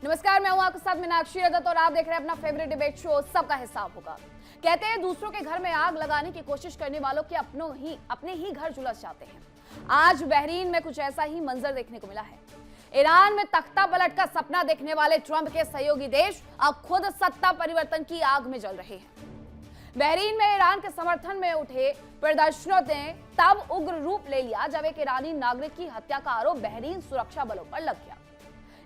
नमस्कार, मैं हूं आपके साथ मीनाक्षी रजत और आप देख रहे हैं अपना फेवरेट डिबेट शो सबका हिसाब होगा। कहते हैं दूसरों के घर में आग लगाने की कोशिश करने वालों के अपने ही घर झुलस जाते हैं। आज बहरीन में कुछ ऐसा ही मंजर देखने को मिला है। ईरान में तख्ता पलट का सपना देखने वाले ट्रंप के सहयोगी देश अब खुद सत्ता परिवर्तन की आग में जल रहे हैं। बहरीन में ईरान के समर्थन में उठे प्रदर्शनों ने तब उग्र रूप ले लिया जब एक ईरानी नागरिक की हत्या का आरोप बहरीन सुरक्षा बलों पर लग गया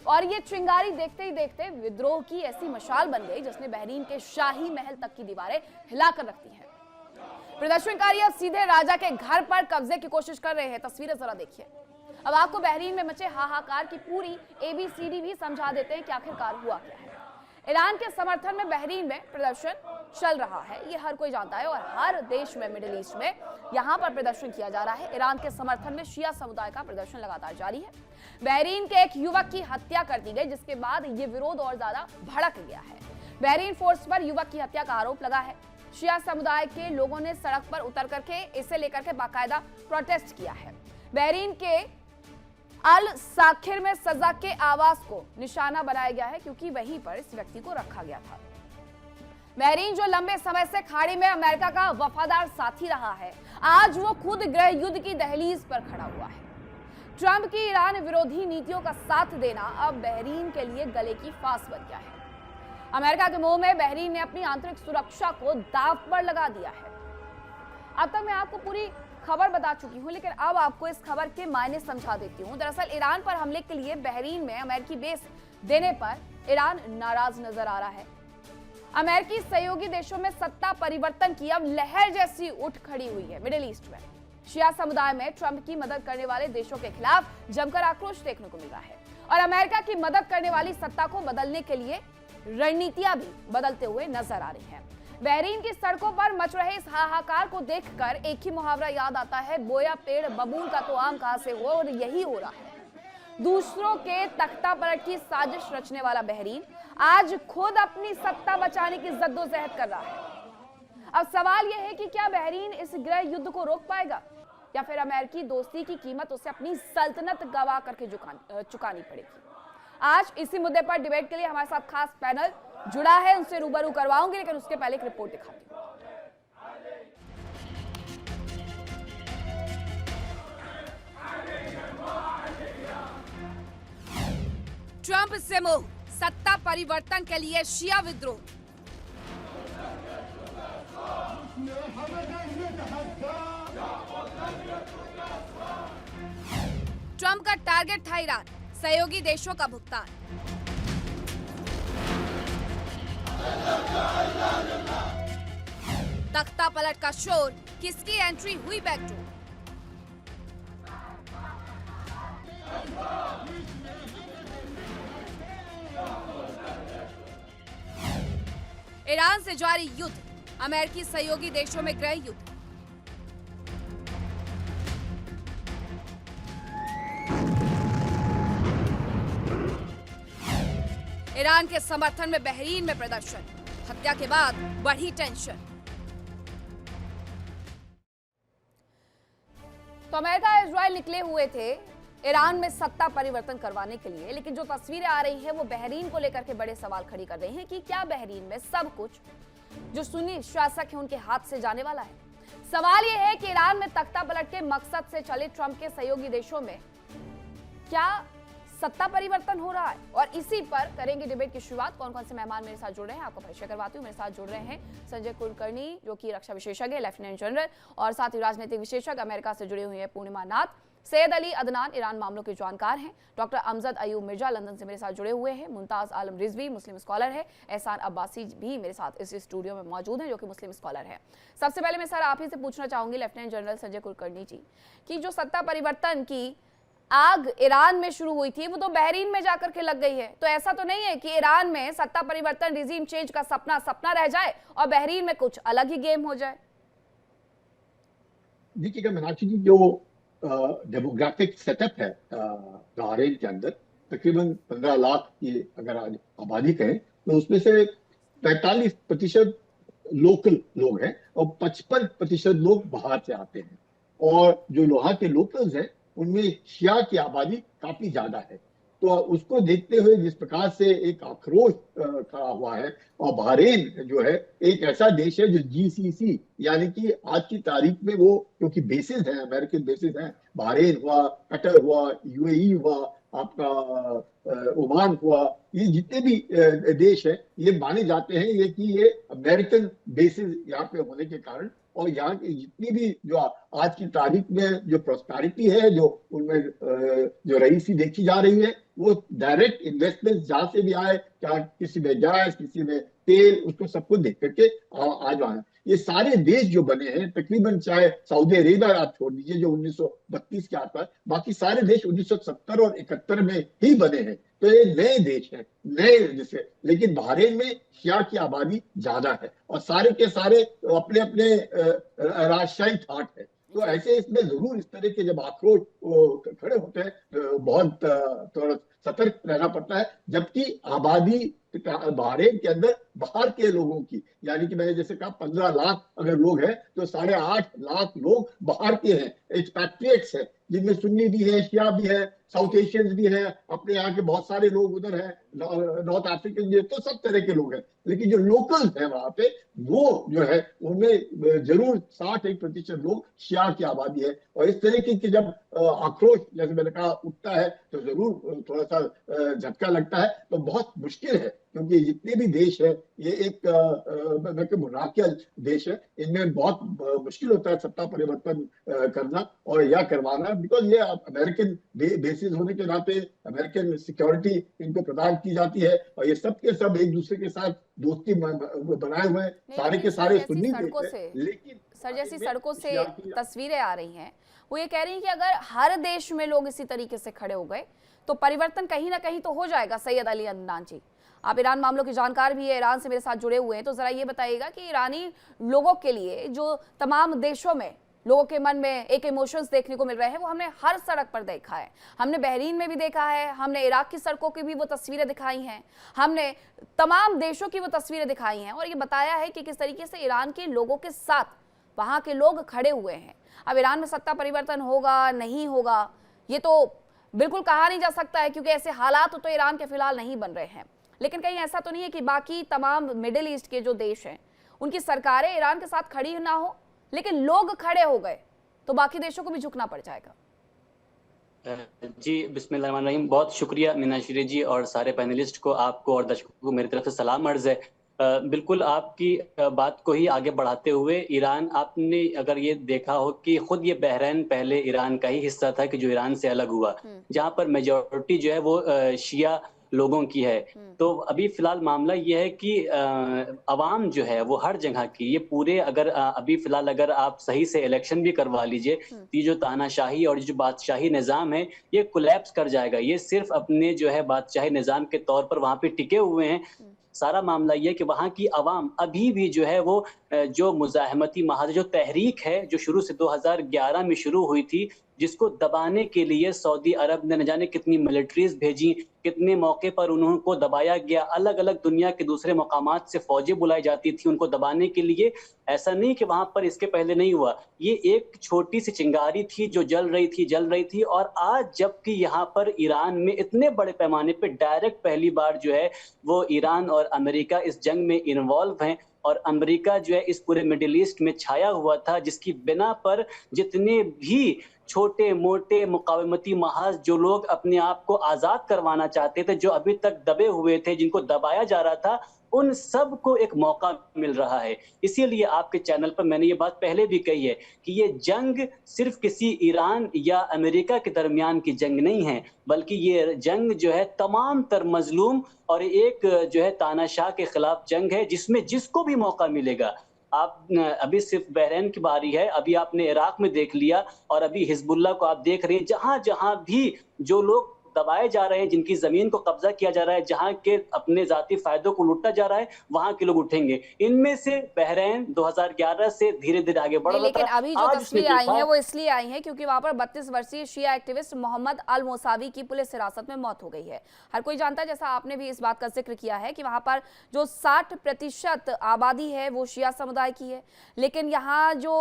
और ये चिंगारी देखते ही देखते विद्रोह की ऐसी मशाल बन गई जिसने बहरीन के शाही महल तक की दीवारें हिलाकर रख दी हैं। प्रदर्शनकारी अब सीधे राजा के घर पर कब्जे की कोशिश कर रहे हैं। तस्वीरें जरा देखिए। अब आपको बहरीन में मचे हाहाकार की पूरी ABCD भी समझा देते हैं कि आखिरकार हुआ क्या है। ईरान के समर्थन में बहरीन में प्रदर्शन चल रहा है, ये हर कोई जानता है और हर देश में मिडिल ईस्ट में यहाँ पर प्रदर्शन किया जा रहा है। ईरान के समर्थन में शिया समुदाय का प्रदर्शन लगातार जारी है। बहरीन के एक युवक की हत्या कर दी गई जिसके बाद ये विरोध और ज्यादा भड़क गया है। बहरीन फोर्स पर युवक की हत्या का आरोप लगा है। शिया समुदाय के लोगों ने सड़क पर उतर करके इसे लेकर के बाकायदा प्रोटेस्ट किया है। बहरीन के अल साखिर में सजा के आवास को निशाना बनाया गया है क्योंकि वहीं पर इस व्यक्ति को रखा गया था। बहरीन जो लंबे समय से खाड़ी में अमेरिका का वफादार साथी रहा है, आज वो खुद गृह युद्ध की दहलीज पर खड़ा हुआ है। ट्रंप की ईरान विरोधी नीतियों का साथ देना अब बहरीन के लिए गले की फांस बन गया है। अमेरिका के मुंह में बहरीन ने अपनी आंतरिक सुरक्षा को दांव पर लगा दिया है। अब तक मैं आपको पूरी खबर बता चुकी हूं, लेकिन अब आपको इस खबर के मायने समझा देती हूं। दरअसल ईरान पर हमले के लिए बहरीन में अमेरिकी बेस देने पर ईरान नाराज नजर आ रहा है। अमेरिकी सहयोगी देशों में सत्ता परिवर्तन की अब लहर जैसी उठ खड़ी हुई है। मिडिल ईस्ट में शिया समुदाय में ट्रंप की मदद करने वाले देशों के खिलाफ जमकर आक्रोश देखने को मिल रहा है और अमेरिका की मदद करने वाली सत्ता को बदलने के लिए रणनीतियां भी बदलते हुए नजर आ रही हैं। बहरीन की सड़कों पर मच रहे इस हाहाकार को देखकर एक ही मुहावरा याद आता है, बोया पेड़ बबूल का तो आम कहां से हुआ, और यही हो रहा है। दूसरों के तख्ता पलट की साजिश रचने वाला बहरीन आज खुद अपनी सत्ता बचाने की जद्दोजहद कर रहा है। अब सवाल यह है कि क्या बहरीन इस गृह युद्ध को रोक पाएगा या फिर अमेरिकी दोस्ती की कीमत उसे अपनी सल्तनत गवा करके चुकानी पड़ेगी। आज इसी मुद्दे पर डिबेट के लिए हमारे साथ खास पैनल जुड़ा है, उनसे रूबरू करवाऊंगी, लेकिन उसके पहले एक रिपोर्ट दिखाती हूं। ट्रंप से मुंह, सत्ता परिवर्तन के लिए शिया विद्रोह। ट्रंप का टारगेट था ईरान, सहयोगी देशों का भुगतान। तख्ता पलट का शोर, किसकी एंट्री हुई बैकडोर। ईरान से जारी युद्ध, अमेरिकी सहयोगी देशों में गृह युद्ध। ईरान के समर्थन में बहरीन में प्रदर्शन, हत्या के बाद बढ़ी टेंशन। तो अमेरिका इजराइल निकले हुए थे ईरान में सत्ता परिवर्तन करवाने के लिए, लेकिन जो तस्वीरें आ रही है वो बहरीन को लेकर के बड़े सवाल खड़ी कर रही हैं कि क्या बहरीन में सब कुछ जो सुन्नी शासक है उनके हाथ से जाने वाला है। सवाल यह है कि ईरान में तख्ता पलट के मकसद से चले ट्रंप के सहयोगी देशों में क्या सत्ता परिवर्तन हो रहा है, और इसी पर करेंगे डिबेट की शुरुआत। कौन कौन से मेहमान मेरे साथ जुड़ रहे हैं आपको परिचय करवाती हूँ। मेरे साथ जुड़ रहे हैं संजय कुलकर्णी जो कि रक्षा विशेषज्ञ लेफ्टिनेंट जनरल, और साथ ही राजनीतिक विशेषज्ञ अमेरिका से जुड़े हुए हैं पूर्णिमा नाथ। सैयद अली अदनान ईरान मामलों के जानकार हैं। डॉक्टर अमजद अयूब मिर्जा लंदन से मेरे साथ जुड़े हुए हैं। मुमताज आलम रिजवी मुस्लिम स्कॉलर है। एहसान अब्बासी भी मेरे साथ इस स्टूडियो में मौजूद हैं जो कि मुस्लिम स्कॉलर है। सबसे पहले मैं सर आप ही से पूछना चाहूंगी लेफ्टिनेंट जनरल संजय कुलकर्णी जी कि जो सत्ता परिवर्तन की आग ईरान में शुरू हुई थी वो तो बहरीन में जाकर के लग गई है, तो ऐसा तो नहीं है कि ईरान में सत्ता परिवर्तन रिजीम चेंज का सपना रह जाए और बहरीन में कुछ अलग ही गेम हो जाए। देखिएगा मीनाक्षी जी, जो डेमोग्राफिक सेटअप है बहरीन के अंदर तकरीबन 15 लाख की अगर आज आबादी कहें तो उसमें से 45% लोकल लोग हैं और 55% लोग बाहर से आते हैं, और जो वहाँ के लोकल्स हैं उनमें शिया की आबादी काफी ज्यादा है। तो उसको देखते हुए जिस प्रकार से एक आक्रोश खड़ा हुआ है, और बहरीन जो है एक ऐसा देश है जो जीसीसी यानी कि आज की तारीख में वो, क्योंकि बेसिस हैं, अमेरिकन बेसिस हैं, बहरीन हुआ, कतर हुआ, यूएई हुआ, आपका ओमान हुआ, ये जितने भी देश हैं ये माने जाते हैं ये कि ये अमेरिकन बेसिस यहाँ पे होने के कारण, और यहाँ की जितनी भी जो आज की तारीख में जो प्रॉस्पेरिटी है, जो उनमें जो रईसी देखी जा रही है, वो डायरेक्ट इन्वेस्टमेंट जहां से भी आए, क्या किसी में गैस, किसी में तेल, उसको सबको देख करके आज आए। ये सारे देश जो बने हैं तकरीबन, चाहे सऊदी अरेबिया आप छोड़ दीजिए जो 1932 के आसपास, बाकी सारे देश 1970 और 71 में ही बने हैं। तो ये नए देश हैं, नए जैसे, लेकिन बहरीन में शिया की आबादी ज्यादा है और सारे के सारे अपने अपने राजशाही ठाट है। तो ऐसे इसमें जरूर इस तरह के जब आक्रोश खड़े होते हैं तो बहुत थोड़ा सतर्क रहना पड़ता है। जबकि आबादी बहरीन के अंदर बाहर के लोगों की, यानी कि मैंने जैसे कहा 15 लाख अगर लोग हैं तो 8.5 लाख लोग बाहर के हैं, एक्सपैट्रिएट्स हैं, जिनमें सुन्नी भी है, शिया भी है, साउथ एशियंस भी हैं, अपने यहाँ के बहुत सारे लोग उधर हैं, नॉर्थ अफ्रीकन भी है, तो सब तरह के लोग हैं। लेकिन जो लोकल्स हैं वहां पे, वो जो है उनमें जरूर 61% लोग शिया की आबादी है। और इस तरीके की जब आक्रोश, जैसे मैंने कहा, उठता है तो जरूर थोड़ा सा झटका लगता है। तो बहुत मुश्किल है, क्योंकि जितने भी देश है ये एक मुनाकिल देश है, इनमें बहुत मुश्किल होता है सत्ता परिवर्तन करना और या करवाना, बिकॉज ये अमेरिकन बेसिस होने के नाते अमेरिकन सिक्योरिटी इनको प्रदान की जाती है, और ये सब के सब एक दूसरे के साथ दोस्ती बनाए हुए हैं, सारे के सारे सुन्नी देश हैं। लेकिन सर, जैसी सड़कों से तस्वीरें आ रही हैं, वो ये कह रही हैं कि अगर हर देश में लोग इसी तरीके से खड़े हो गए तो परिवर्तन कहीं ना कहीं तो हो जाएगा। सैयद अली अदनान जी, आप ईरान मामलों के जानकार भी है, ईरान से मेरे साथ जुड़े हुए हैं, तो जरा ये बताइएगा कि ईरानी लोगों के लिए जो तमाम देशों में लोगों के मन में एक इमोशंस देखने को मिल रहे हैं, वो हमने हर सड़क पर देखा है। हमने बहरीन में भी देखा है, हमने इराक की सड़कों की भी वो तस्वीरें दिखाई हैं, हमने तमाम देशों की वो तस्वीरें दिखाई हैं, और ये बताया है कि किस तरीके से ईरान के लोगों के साथ वहां के लोग खड़े हुए हैं। अब ईरान में सत्ता परिवर्तन होगा नहीं होगा ये तो बिल्कुल कहा नहीं जा सकता है, क्योंकि ऐसे हालात तो ईरान के फिलहाल नहीं बन रहे हैं। लेकिन कहीं ऐसा तो नहीं है कि बाकी तमाम मिडिल ईस्ट के जो देश हैं उनकी सरकारें ईरान के साथ खड़ी ना हो, लेकिन लोग खड़े हो गए तो बाकी देशों को भी झुकना पड़ जाएगा। जी बिस्मिल्लाहिर्रहमानिर्रहीम, बहुत शुक्रिया मीनाश्री जी और सारे पैनलिस्ट को, आपको और दर्शकों को मेरी तरफ से सलाम अर्ज है। बिल्कुल आपकी बात को ही आगे बढ़ाते हुए, ईरान, आपने अगर ये देखा हो कि खुद ये बहरीन पहले ईरान का ही हिस्सा था कि जो ईरान से अलग हुआ, जहाँ पर मेजॉरिटी जो है वो शिया लोगों की है। तो अभी फिलहाल मामला ये है कि अवाम जो है वो हर जगह की, ये पूरे, अगर अभी फिलहाल अगर आप सही से इलेक्शन भी करवा लीजिए, ये जो तानाशाही और जो बादशाही निज़ाम है ये कोलैप्स कर जाएगा। ये सिर्फ अपने जो है बादशाही निज़ाम के तौर पर वहाँ पे टिके हुए हैं। सारा मामला ये कि वहाँ की अवाम अभी भी जो है वो जो मुजाहमती महाज जो तहरीक है जो शुरू से 2011 में शुरू हुई थी, जिसको दबाने के लिए सऊदी अरब ने न जाने कितनी मिलिट्रीज भेजी, कितने मौके पर उनको दबाया गया, अलग अलग दुनिया के दूसरे मकामात से फौजें बुलाई जाती थी उनको दबाने के लिए। ऐसा नहीं कि वहां पर इसके पहले नहीं हुआ, ये एक छोटी सी चिंगारी थी जो जल रही थी। और आज जबकि यहाँ पर ईरान में इतने बड़े पैमाने पे डायरेक्ट पहली बार जो है वो ईरान और अमेरिका इस जंग में इन्वॉल्व हैं, और अमेरिका जो है इस पूरे मिडिल ईस्ट में छाया हुआ था, जिसकी बिना पर जितने भी छोटे मोटे मुकावमती महाज जो लोग अपने आप को आजाद करवाना चाहते थे, जो अभी तक दबे हुए थे, जिनको दबाया जा रहा था, उन सब को एक मौका मिल रहा है। इसीलिए आपके चैनल पर मैंने ये बात पहले भी कही है कि ये जंग सिर्फ किसी ईरान या अमेरिका के दरमियान की जंग नहीं है, बल्कि ये जंग जो है तमाम तर मजलूम और एक जो है तानाशाह के खिलाफ जंग है, जिसमें जिसको भी मौका मिलेगा। आप अभी सिर्फ बहरीन की बारी है, अभी आपने इराक में देख लिया, और अभी हिजबुल्लाह को आप देख रहे हैं। जहां जहां भी जो लोग दबाए जा रहे हैं, जिनकी जमीन को कब्जा किया जा रहा है, जहां के अपने जाती फायदों को लूटा जा रहा है, वहां के लोग उठेंगे। इनमें से बहरीन 2011 से धीरे धीरे आगे बढ़ रहा था। लेकिन अभी जो तस्वीरें आई हैं वो इसलिए आई हैं क्योंकि वहां पर 32 वर्षीय शिया एक्टिविस्ट मोहम्मद अल मोसावी की पुलिस हिरासत में मौत हो गई है। हर कोई जानता है, जैसा आपने भी इस बात का जिक्र किया है, कि वहां पर जो 60% आबादी है वो शिया समुदाय की है, लेकिन यहाँ जो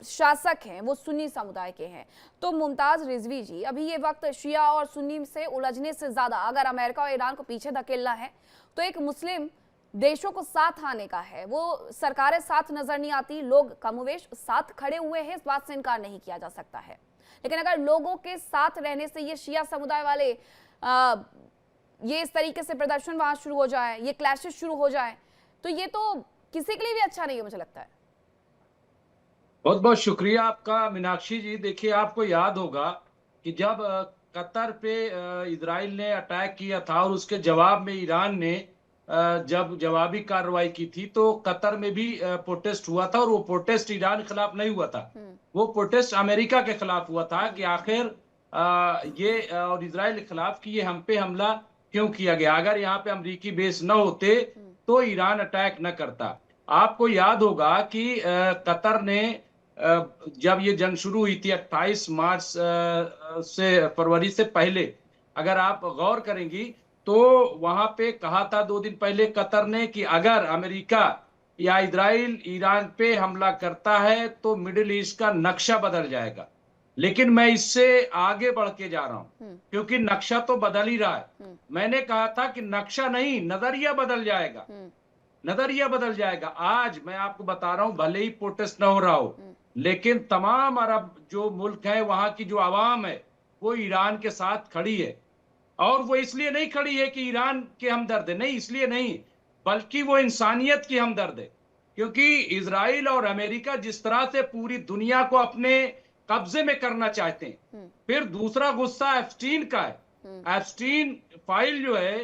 शासक हैं वो सुन्नी समुदाय के हैं। तो मुमताज रिजवी जी, अभी ये वक्त शिया और सुन्नी से उलझने से ज्यादा अगर अमेरिका और ईरान को पीछे धकेलना है तो एक मुस्लिम देशों को साथ आने का है। वो सरकारें साथ नजर नहीं आती, लोग कमोवेश साथ खड़े हुए हैं, इस बात से इनकार नहीं किया जा सकता है। लेकिन अगर लोगों के साथ रहने से ये शिया समुदाय वाले ये इस तरीके से प्रदर्शन वहां शुरू हो जाए, ये क्लैशेस शुरू हो जाए, तो ये तो किसी के लिए भी अच्छा नहीं है, मुझे लगता है। बहुत बहुत शुक्रिया आपका मीनाक्षी जी। देखिए, आपको याद होगा कि जब कतर पे इजराइल ने अटैक किया था और उसके जवाब में ईरान ने जब जवाबी कार्रवाई की थी तो कतर में भी प्रोटेस्ट हुआ था, और वो प्रोटेस्ट ईरान के खिलाफ नहीं हुआ था, वो प्रोटेस्ट अमेरिका के खिलाफ हुआ था कि आखिर ये और इजराइल के खिलाफ कि ये हम पे हमला क्यों किया गया। अगर यहाँ पे अमेरिकी बेस न होते तो ईरान अटैक न करता। आपको याद होगा कि कतर ने जब ये जंग शुरू हुई थी 28 मार्च से फरवरी से पहले, अगर आप गौर करेंगी तो वहां पे कहा था 2 दिन पहले कतर ने कि अगर अमेरिका या इजराइल ईरान पे हमला करता है तो मिडिल ईस्ट का नक्शा बदल जाएगा। लेकिन मैं इससे आगे बढ़ के जा रहा हूं क्योंकि नक्शा तो बदल ही रहा है। मैंने कहा था कि नक्शा नहीं, नजरिया बदल जाएगा, नजरिया बदल जाएगा। आज मैं आपको बता रहा हूं, भले ही प्रोटेस्ट न हो रहा हो, लेकिन तमाम अरब जो मुल्क है वहां की जो आवाम है वो ईरान के साथ खड़ी है। और वो इसलिए नहीं खड़ी है कि ईरान के हमदर्द है, नहीं, इसलिए नहीं, बल्कि वो इंसानियत की हमदर्द है। क्योंकि इजराइल और अमेरिका जिस तरह से पूरी दुनिया को अपने कब्जे में करना चाहते हैं। फिर दूसरा गुस्सा एप्स्टीन का है। एप्स्टीन फाइल जो है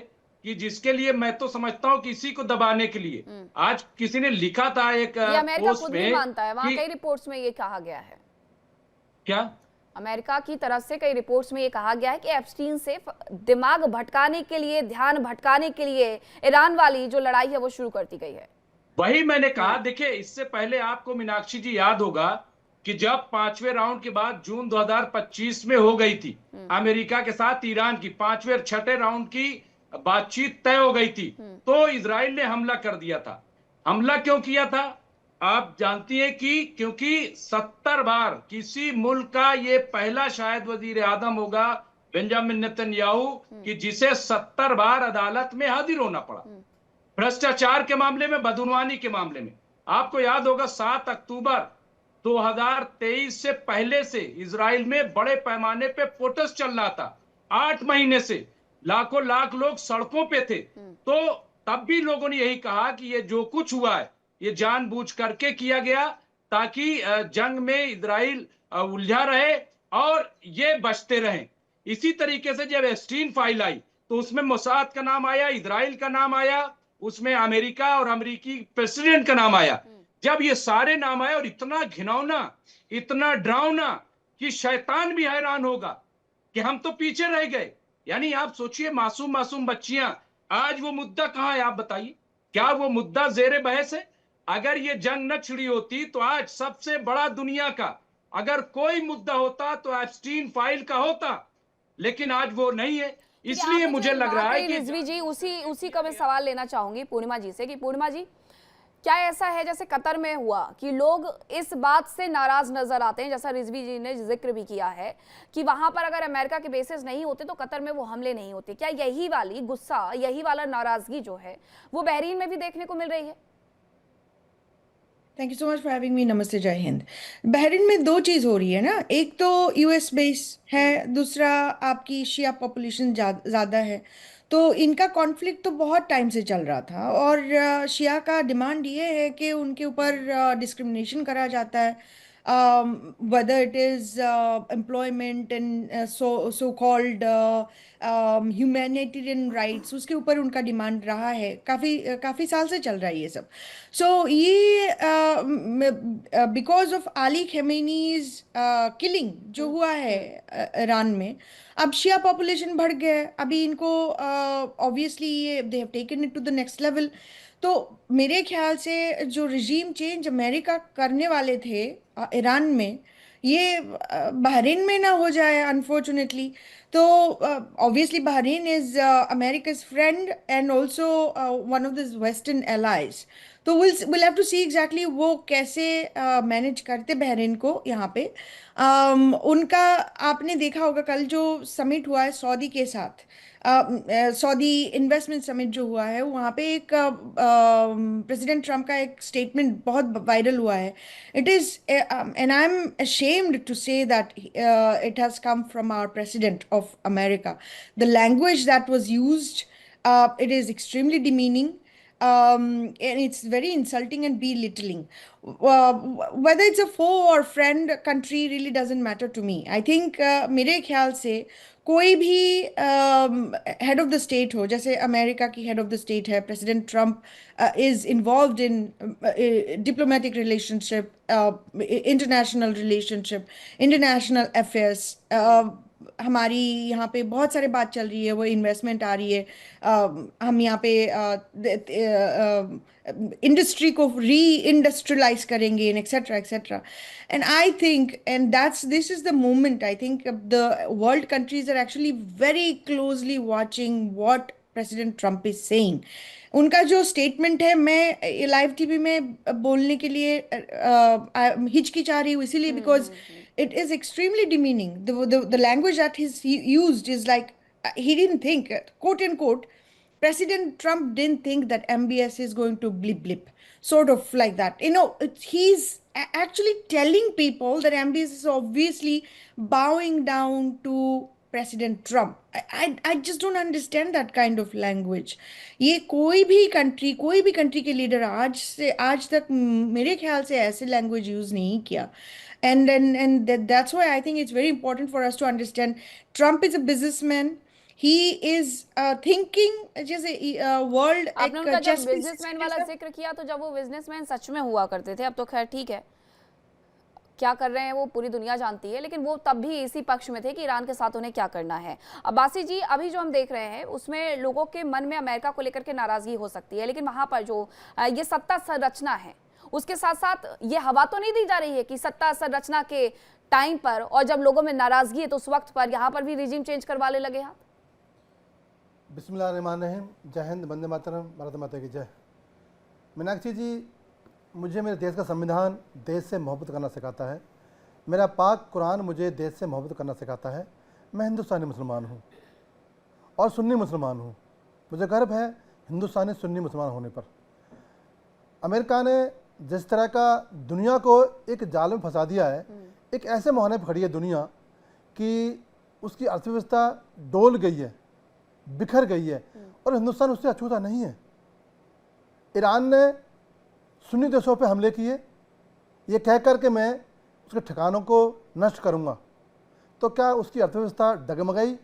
कि जिसके लिए मैं तो समझता हूं कि इसी को दबाने के लिए आज किसी ने लिखा था एक पोस्ट में, मानता है, वहां कई रिपोर्ट्स में ये कहा गया है। क्या अमेरिका की तरफ से कई रिपोर्ट्स में ये कहा गया है कि एप्स्टीन से दिमाग भटकाने के लिए, ध्यान भटकाने के लिए ईरान वाली जो लड़ाई है वो शुरू कर दी गई है। वही मैंने कहा। देखिए, इससे पहले आपको मीनाक्षी जी याद होगा कि जब 5वें राउंड के बाद जून 2025 में हो गई थी अमेरिका के साथ ईरान की 5वें और 6ठे राउंड की बातचीत तय हो गई थी, तो इजराइल ने हमला कर दिया था। हमला क्यों किया था आप जानती हैं कि क्योंकि 70 बार किसी मुल्क का ये पहला शायद वजीर आजम होगा बेंजामिन नेतन्याहू कि जिसे 70 बार अदालत में हाजिर होना पड़ा, भ्रष्टाचार के मामले में, बदउनवानी के मामले में। आपको याद होगा 7 अक्टूबर 2023 से पहले से इजराइल में बड़े पैमाने पे प्रोटेस्ट चल रहा था। 8 महीने से लाखों लाख लोग सड़कों पे थे। तो तब भी लोगों ने यही कहा कि ये जो कुछ हुआ है ये जानबूझ करके किया गया ताकि जंग में इजराइल उलझा रहे और ये बचते रहें। इसी तरीके से जब एप्स्टीन फाइल आई तो उसमें मोसाद का नाम आया, इजराइल का नाम आया, उसमें अमेरिका और अमेरिकी प्रेसिडेंट का नाम आया। जब ये सारे नाम आए और इतना घिनौना, इतना डरावना कि शैतान भी हैरान होगा कि हम तो पीछे रह गए। यानी आप सोचिए, मासूम मासूम बच्चियां, आज वो मुद्दा कहां है आप बताइए? क्या वो मुद्दा जेरे बहस है? अगर ये जंग न छिड़ी होती तो आज सबसे बड़ा दुनिया का अगर कोई मुद्दा होता तो एप्स्टीन फाइल का होता, लेकिन आज वो नहीं है। इसलिए मुझे लग रहा है कि रिजवी जी उसी का मैं सवाल लेना चाहूंगी पूर्णिमा जी से कि पूर्णिमा जी, क्या ऐसा है जैसे कतर में हुआ कि लोग इस बात से नाराज नजर आते हैं, जैसा रिजवी जी ने जिक्र भी किया है कि वहां पर अगर अमेरिका के बेसेस नहीं होते तो कतर में वो हमले नहीं होते। क्या यही वाली गुस्सा, यही वाला नाराजगी जो है वो बहरीन में भी देखने को मिल रही है? Thank you so much for having me. नमस्ते, जय हिंद। बहरीन में 2 चीज़ हो रही है ना, एक तो यूएस बेस है, दूसरा आपकी शिया पॉपुलेशन ज़्यादा है। तो इनका कॉन्फ्लिक्ट तो बहुत टाइम से चल रहा था और शिया का डिमांड ये है कि उनके ऊपर डिस्क्रिमिनेशन करा जाता है, whether it is employment and so called humanitarian rights, उसके ऊपर उनका डिमांड रहा है, काफ़ी साल से चल रहा है ये सब। सो ये बिकॉज ऑफ अली खमेनीज किलिंग जो हुआ है ईरान में, अब शिया पॉपुलेशन बढ़ गया है। अभी इनको ऑब्वियसली ये they have taken it to the next level. तो मेरे ख्याल से जो रिजीम चेंज अमेरिका करने वाले थे ईरान में, ये बहरीन में ना हो जाए अनफॉर्चुनेटली। तो obviously Bahrain is America's friend and also one of the western allies. तो will have to see exactly वो कैसे मैनेज करते बहरीन को यहाँ पे। उनका आपने देखा होगा कल जो समिट हुआ है सऊदी के साथ, सऊदी इन्वेस्टमेंट समिट जो हुआ है वहाँ पे एक प्रेसिडेंट ट्रम्प का एक स्टेटमेंट बहुत वायरल हुआ है। It is and I am ashamed to say that it has come from our president of America. The language that was used, it is extremely demeaning, and it's very insulting and belittling. Whether it's a foe or friend country really doesn't matter to me. I think मेरे ख्याल से कोई भी head of the state हो, जैसे America की head of the state है president Trump, is involved in diplomatic relationship, international relationship, international affairs. हमारी यहाँ पे बहुत सारे बात चल रही है, वो इन्वेस्टमेंट आ रही है, हम यहाँ पे इंडस्ट्री को री इंडस्ट्रियलाइज करेंगे etcetera etcetera. And I think and this is the moment I think the world countries are actually very closely watching what President Trump is saying. उनका जो स्टेटमेंट है, मैं लाइव टीवी में बोलने के लिए हिचकिचा रही हूँ इसीलिए because it is extremely demeaning. The language that he used is like he didn't think, quote unquote, President Trump didn't think that MBS is going to blip, sort of like that. You know, he's actually telling people that MBS is obviously bowing down to President Trump. I just don't understand that kind of language. ये कोई भी country के leader आज तक मेरे ख्याल से ऐसे लैंग्वेज यूज नहीं किया। And that's why I think it's very important for us to understand Trump is a businessman. He is thinking जैसे world आपने उनका जब बिजनेसमैन वाला जिक्र किया तो जब वो बिजनेसमैन सच में हुआ करते थे, अब तो खैर ठीक है क्या कर रहे हैं वो पूरी दुनिया जानती है, लेकिन वो तब भी इसी पक्ष में थे कि ईरान के साथ उन्हें क्या करना है। अब्बासी जी, अभी जो हम देख रहे हैं उसमें लोगों के मन में अमेरिका को लेकर के नाराजगी हो सकती है, लेकिन वहां पर जो ये सत्ता संरचना है उसके साथ साथ ये हवा तो नहीं दी जा रही है कि सत्ता संरचना के टाइम पर और जब लोगों में नाराजगी है तो उस वक्त पर यहाँ पर भी रिजीम चेंज करवाने लगे हाथ। बिस्मिल्लाहिर्रहमानिर्रहीम। जय हिंद, वंदे मातरम, भारत माता की जय। मीनाक्षी जी, मुझे मेरे देश का संविधान देश से मोहब्बत करना सिखाता है, मेरा पाक कुरान मुझे देश से मोहब्बत करना सिखाता है। मैं हिंदुस्तानी मुसलमान हूँ और सुन्नी मुसलमान हूँ। मुझे गर्व है हिंदुस्तानी सुन्नी मुसलमान होने पर। अमेरिका ने जिस तरह का दुनिया को एक जाल में फंसा दिया है, एक ऐसे मुहाने पर खड़ी है दुनिया कि उसकी अर्थव्यवस्था डोल गई है, बिखर गई है और हिंदुस्तान उससे अछूता नहीं है। ईरान ने सुन्नी देशों पे हमले किए, ये कह कर के मैं उसके ठिकानों को नष्ट करूंगा, तो क्या उसकी अर्थव्यवस्था डगमगाई?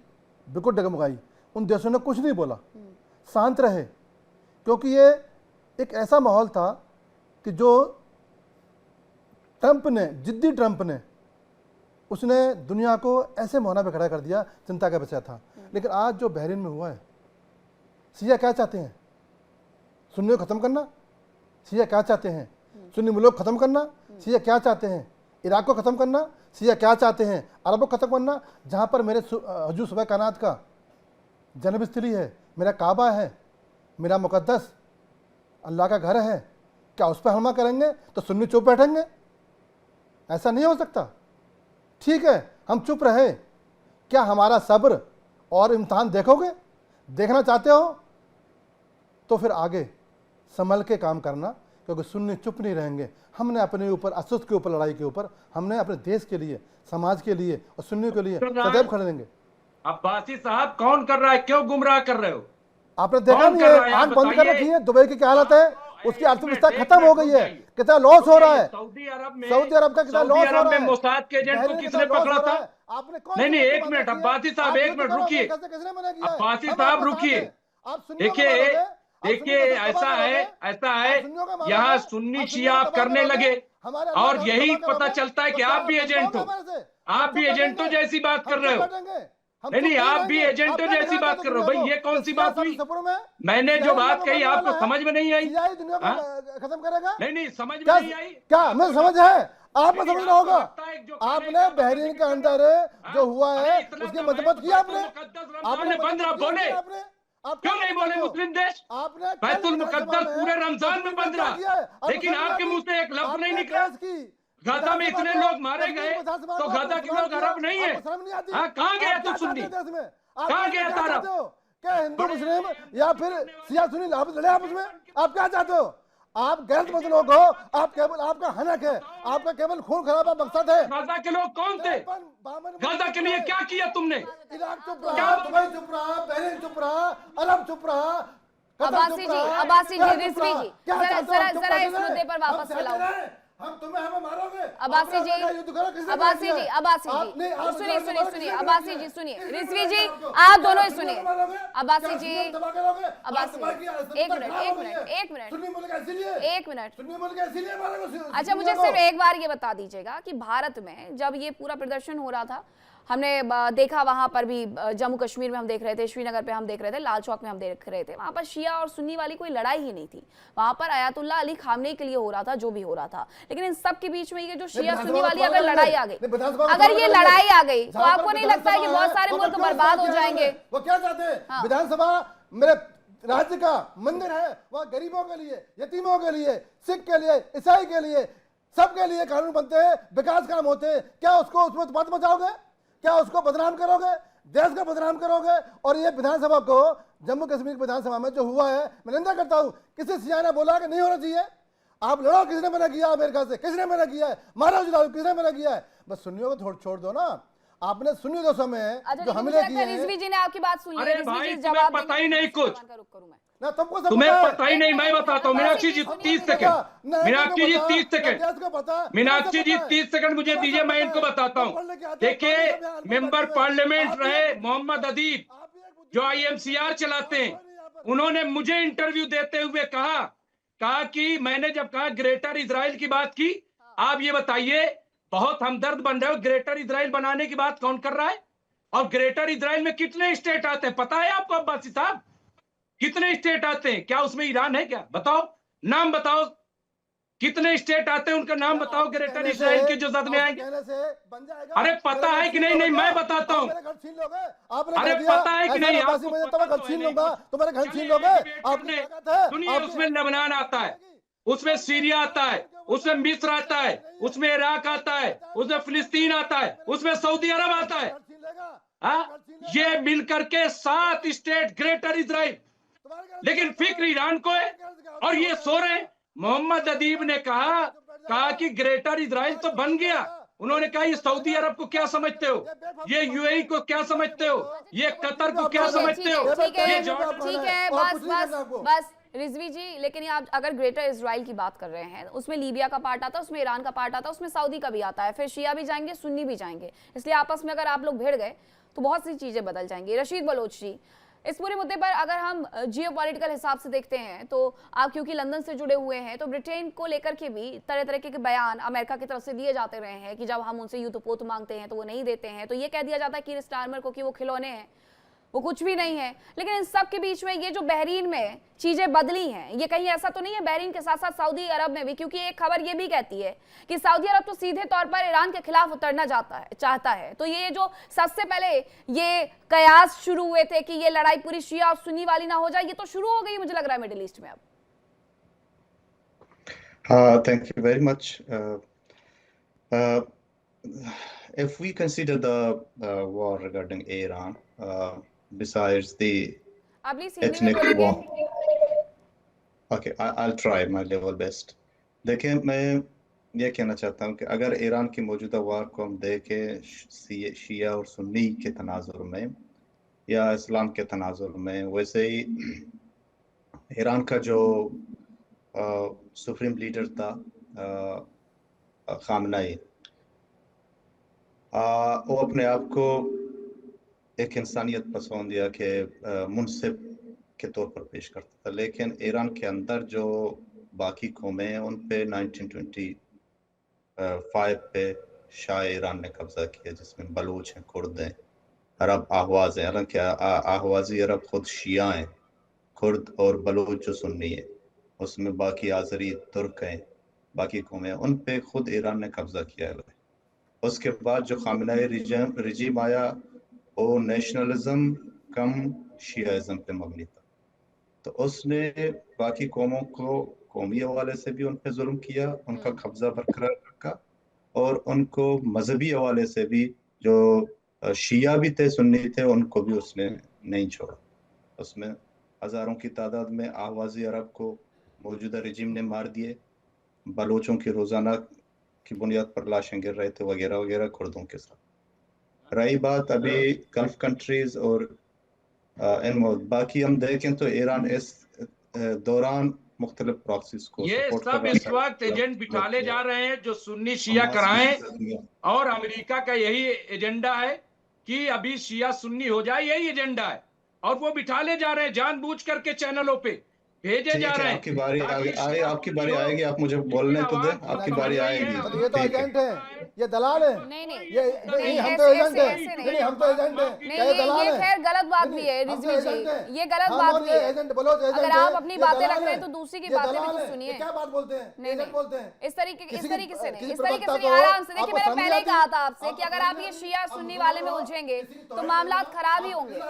बिल्कुल डगमगाई। उन देशों ने कुछ नहीं बोला, शांत रहे, क्योंकि ये एक ऐसा माहौल था कि जो ट्रंप ने, जिद्दी ट्रंप ने, उसने दुनिया को ऐसे मुहाने पे खड़ा कर दिया, चिंता का विषय था। लेकिन आज जो बहरीन में हुआ है, शिया क्या चाहते हैं? सुन्नी को ख़त्म करना। शिया क्या चाहते हैं? सुन्नी मुल्क को ख़त्म करना। शिया क्या चाहते हैं? इराक को ख़त्म करना। शिया क्या चाहते हैं? अरबों को ख़त्म करना। जहाँ पर मेरे हजूर सुबह कायनात का जन्मस्थली है, मेरा काबा है, मेरा मुकद्दस अल्लाह का घर है, क्या उस पर हमला करेंगे तो सुन्नी चुप बैठेंगे? ऐसा नहीं हो सकता। ठीक है, हम चुप रहे, क्या हमारा सब्र और इम्तहान देखोगे? देखना चाहते हो तो फिर आगे संभल के काम करना, क्योंकि सुन्नी चुप नहीं रहेंगे। हमने अपने ऊपर, असद के ऊपर, लड़ाई के ऊपर, हमने अपने देश के लिए, समाज के लिए और सुन्नी के लिए सदैव खड़े रहेंगे। अब्बासी साहब, कौन कर रहा है? क्यों गुमराह कर रहे हो? आपने देखा नहीं है, आंख बंद कर रखी है। दुबई की क्या हालत है, उसकी अर्थव्यवस्था खत्म हो गई है, कितना लॉस हो रहा है। सऊदी अरब का कितना लॉस हो रहा है। मोसाद के एजेंट को किसने पकड़ा था? आपने नहीं, एक मिनट अब्बासी साहब, एक मिनट रुकिए। अब्बासी साहब रुकिए। देखिए ऐसा है यहाँ सुन्नी शिया आप करने लगे और यही पता चलता है कि आप भी एजेंट हो। आप भी एजेंटों जैसी बात कर रहे हो। नहीं, आप भी एजेंटों जैसी बात कर रहे हो। भाई ये कौन सी बात हुई? मैंने जो बात कही आपको समझ में नहीं आई? खत्म करेगा? नहीं, समझ में नहीं आई। क्या मुझे समझ है? आपको समझना होगा। लगता है जो आपने बहरीन के अंदर जो हुआ है उसकी मजम्मत की आपने, आपने बंद रहा बोले, आपने, आप क्यों नहीं बोले मुस्लिम देश? आपने बैतुल मुकद्दस पूरे रमजान में बंद रहा, लेकिन आपके मुंह से एक लफ्ज नहीं निकला। गाजा में इतने लोग मारे गए तो गाजा के लोग अरब नहीं है? हाँ, कहाँ गया तू सुन्नी, कहाँ गया था अरब? क्या हिंदू मुस्लिम या फिर शिया सुन्नी आप लड़े आपस में? आप क्या चाहते हो? आप गैरतमंद लोग हो, आप केवल, आपका हनक है, आपका केवल खून खराबा मकसद है। गाजा के लोग कौन थे? गाजा के लिए क्या किया तुमने? इराक चुप रहा, दुबई चुप रहा, बहरीन चुप रहा, अरब चुप रहा, अब्बासी जी, रिजवी जी, जरा इस मुद्दे पर वापस चलाओ। हम तुम्हें हमें मारोगे। अब्बासी जी, अब्बासी जी, आपने- सुनिए, अब्बासी जी सुनिए, रिजवी जी आप दोनों ही सुनिए। अब्बासी जी, अब्बासी जी, एक मिनट। अच्छा, मुझे सिर्फ एक बार ये बता दीजिएगा कि भारत में जब ये पूरा प्रदर्शन हो रहा था, हमने देखा वहां पर भी, जम्मू कश्मीर में हम देख रहे थे, श्रीनगर पे हम देख रहे थे, लाल चौक में हम देख रहे थे, वहां पर शिया और सुन्नी वाली कोई लड़ाई ही नहीं थी। वहां पर आयतुल्लाह अली खामनेई के लिए हो रहा था जो भी हो रहा था। लेकिन इन सब के बीच में ये जो शिया सुन्नी वाली अगर लड़ाई आ गई, अगर ये लड़ाई आ गई तो आपको नहीं लगता है कि बहुत सारे मुल्क बर्बाद हो जाएंगे? वो क्या चाहते हैं? विधानसभा मेरे राज्य का मंदिर है, वहाँ गरीबों के लिए, यतीमों के लिए, सिख के लिए, ईसाई के लिए, सबके लिए कानून बनते हैं, विकास काम होते हैं। क्या उसको उसमें बात बचाओगे? क्या उसको बदनाम करोगे? देश को बदनाम करोगे? और ये विधानसभा को, जम्मू कश्मीर की विधानसभा में जो हुआ है, मैं निंदा करता हूं। किसी सिया ने बोला कि नहीं होना चाहिए? आप लड़ो, किसने मना किया? अमेरिका से किसने मना किया है? मारो जुलाओ, किसने मना किया है? बस सुन्नियों को छोड़ दो ना। आपने सुन्नी दोस्तों में जो हमले किए हैं। रिजवी जी ने आपकी बात सुन ली। अरे भाई, तुम्हें पता ही नहीं कुछ, ना तुमको सब तुम्हें पता है। पता ही नहीं। मैं बताता हूँ मीनाक्षी जी, 30 सेकंड, मीनाक्षी जी 30 सेकंड, मीनाक्षी जी 30 सेकंड मुझे दीजिए, मैं इनको बताता हूँ। देखिए, मेंबर पार्लियामेंट रहे मोहम्मद अदीब, जो IMCR चलाते हैं, उन्होंने मुझे इंटरव्यू देते हुए कहा कि मैंने जब कहा ग्रेटर इजराइल की बात की, आप ये बताइए, बहुत हमदर्द बन रहे हो, ग्रेटर इजराइल बनाने की बात कौन कर रहा है? और ग्रेटर इजराइल में कितने स्टेट आते हैं पता है आपको अब्बासी साहब? कितने स्टेट आते हैं? क्या उसमें ईरान है क्या? बताओ, नाम बताओ, कितने स्टेट आते हैं, उनका नाम बताओ ग्रेटर इजराइल के जो जद में आएंगे। अरे पता है कि नहीं? नहीं, मैं बताता हूँ। अरे पता है कि नहीं? तुम्हारे घर छीन लोगे। सुनिए, उसमें लेबनान आता है, उसमें सीरिया आता है, उसमें मिस्र आता है, उसमें इराक आता है, उसमें फिलिस्तीन आता है, उसमें सऊदी अरब आता है। ये मिलकर के 7 स्टेट ग्रेटर इजराइल, लेकिन फिक्र ईरान को है और ये सो रहे हैं। मोहम्मद अदीब ने कहा कि ग्रेटर इजराइल तो बन गया। उन्होंने कहा ये सऊदी अरब को क्या समझते हो, ये UAE को क्या समझते हो, ये कतर को क्या समझते हो? ठीक है, बस रिजवी जी, लेकिन आप अगर ग्रेटर इजराइल की बात कर रहे हैं, उसमें लीबिया का पार्ट आता है, उसमें ईरान का पार्ट आता है, उसमें सऊदी का भी आता है, फिर शिया भी जाएंगे, सुन्नी भी जाएंगे। इसलिए आपस में अगर आप लोग भिड़ गए तो बहुत सी चीजें बदल जाएंगी। रशीद बलोच जी, इस पूरे मुद्दे पर अगर हम जियोपॉलिटिकल हिसाब से देखते हैं तो आप क्योंकि लंदन से जुड़े हुए हैं, तो ब्रिटेन को लेकर के भी तरह तरह के बयान अमेरिका की तरफ से दिए जाते रहे हैं कि जब हम उनसे युद्धपोत मांगते हैं तो वो नहीं देते हैं, तो ये कह दिया जाता है कि स्टारमर को कि वो खिलौने हैं, वो कुछ भी नहीं है। लेकिन इन सब के बीच में ये जो बहरीन में चीजें बदली हैं, ये कहीं ऐसा तो नहीं है बहरीन के साथ साथ सऊदी अरब में भी? क्योंकि एक खबर ये भी कहती है कि सऊदी अरब तो सीधे तौर पर ईरान के खिलाफ उतरना चाहता है। तो ये जो सबसे पहले ये कयास शुरू हुए थे कि ये लड़ाई पूरी शिया और सुन्नी वाली ना हो जाए, ये तो शुरू हो गई मुझे लग रहा है मिडिल ईस्ट में अब। Thank you very much. If we consider the war regarding Iran, besides the ethnic war, okay, I'll try my level best. देखिए, मैं ये कहना चाहता हूँ कि अगर ईरान की मौजूदा वार को हम देखें शिया और सुन्नी के तनाजुर में या इस्लाम के तनाजुर में, वैसे ही ईरान का जो सुप्रीम लीडर था खामनेई, वो अपने आप को एक इंसानियत पसंद या कि मुनसिफ के तौर पर पेश करता था, लेकिन ईरान के अंदर जो बाकी कौमें हैं उन पे 1925 पे शाह ईरान ने कब्जा किया, जिसमें बलूच हैं, कुर्द हैं, अरब आहवाज हैं। हालांकि आहवाजी अरब खुद शिया हैं, कुर्द और बलूच जो सुन्नी है, उसमें बाकी आज़री तुर्क हैं बाकी कौमें, उन पे खुद ईरान ने कब्जा किया है। उसके बाद जो खामेनेई रिजीम आया वो नेशनलिज्म कम शियाइज्म पे मबनी था, तो उसने बाकी कौमों को कौमी हवाले से भी उन पे जुल्म किया, उनका कब्जा बरकरार रखा, और उनको मजहबी हवाले से भी जो शिया भी थे सुन्नी थे उनको भी उसने नहीं छोड़ा। उसमें हजारों की तादाद में आवाज़ी अरब को मौजूदा रिजीम ने मार दिए, बलोचों की रोजाना की बुनियाद पर लाशें गिर रहे थे वगैरह वगैरह कुर्दों के साथ। रही बात अभी गल्फ कंट्रीज और बाकी हम देखें तो ईरान इस दौरान मुख्तलिफ प्रॉक्सीज को ये सपोर्ट सब कर इस रहा वक्त एजेंट बिठाले जा रहे हैं जो सुन्नी शिया कराएं, और अमेरिका का यही एजेंडा है कि अभी शिया सुन्नी हो जाए, यही एजेंडा है, और वो बिठाले जा रहे हैं जानबूझ करके, चैनलों पे भेजे जा रहे हैं। आपकी बारी आपकी बारी आएगी, आप मुझे बोलने तो दे, आपकी बारी आएगी। ये तो एजेंट है, ये दलाल है। नहीं नहीं ये नहीं, हम तो एजेंट है, नहीं हम तो एजेंट है, नहीं, ये दलाल ये है। खैर गलत बात भी है रिजवी जी, ये गलत बात भी है। एजेंट बोलो, अगर आप अपनी बातें रख रहे हैं तो दूसरी की बातें भी तो सुनिए। क्या बात बोलते हैं? नहीं एजेंट बोलते हैं इस तरीके से नहीं, इस तरीके से प्रवक्ता नहीं, आराम से। देखिए मैंने पहले ही कहा था आपसे कि अगर आप ये शिया सुन्नी वाले में उलझेंगे तो मामला खराब ही होंगे।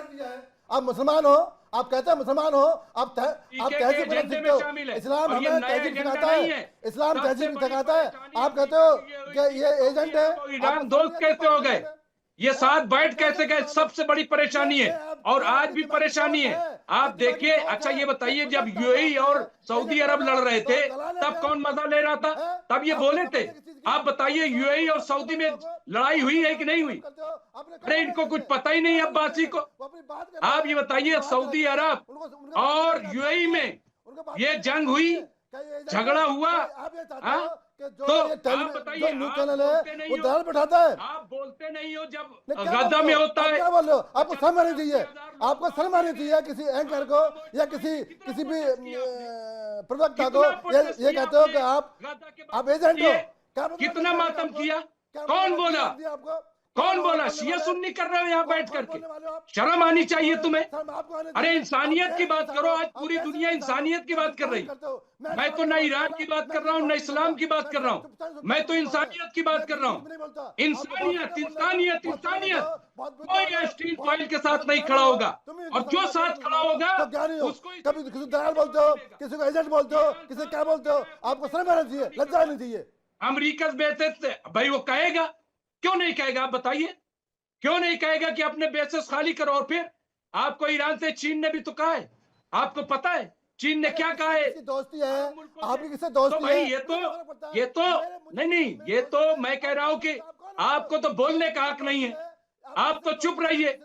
आप मुसलमान हो, आप कहते हैं मुसलमान हो, आप तहजीब में सीखते हो, इस्लाम हमें तहजीब सिखाता है, इस्लाम तहजीब सिखाता है, आप कहते हो कि ये एजेंट है। ईरान दोस्त कैसे हो गए? ये साथ बैठ कैसे गए? सबसे बड़ी परेशानी है, और आज भी परेशानी है। आप देखिए, अच्छा ये बताइए, जब यूएई और सऊदी अरब लड़ रहे थे तब कौन मजा ले रहा था? तब ये बोले थे? आप बताइए, यूएई और सऊदी में लड़ाई हुई है कि नहीं हुई? अरे इनको कुछ पता ही नहीं अब्बासी को। आप ये बताइए, सऊदी अरब और यूएई में ये जंग हुई, झगड़ा हुआ, तो आप बताइए, वो दलाल बैठाता है। आप बोलते नहीं हो जब गद्दा में होता है। क्या बोल रहे हो? आपको शर्म आनी चाहिए, आपको शर्म आनी चाहिए किसी एंकर को या किसी भी प्रवक्ता को ये कहते हो कि आप एजेंट हो। कितना मातम किया? कौन बोला? कौन बोला? शिया सुन्नी कर रहे हो यहाँ बैठ करके? शर्म आनी चाहिए तुम्हें। अरे इंसानियत की बात करो, आज पूरी दुनिया इंसानियत की बात कर रही। मैं तो न ईरान की बात कर रहा हूँ, न इस्लाम की बात कर रहा हूँ, मैं तो इंसानियत की बात कर रहा हूँ। इंसानियत, इंसानियत, इंसानियत। कोई स्टील फॉइल के साथ नहीं खड़ा होगा, और जो साथ खड़ा होगा उसको कभी किसी दलाल बोलते हो, किसी को एजेंट बोलते हो, किसी क्या बोलते हो, आपको शर्म आना चाहिए, लज्जा आनी चाहिए। अमेरिका बेहतर भाई वो कहेगा, क्यों नहीं कहेगा? आप बताइए, क्यों नहीं कहेगा कि अपने बेसेस खाली करो? और फिर आपको ईरान से चीन ने भी तो कहा है, आपको पता है चीन ने क्या कहा है? दोस्ती है आपकी, किससे दोस्ती तो भाई है? ये तो नहीं, ये तो मैं कह रहा हूं कि आपको तो बोलने का हक नहीं है, आप तो चुप रहिए,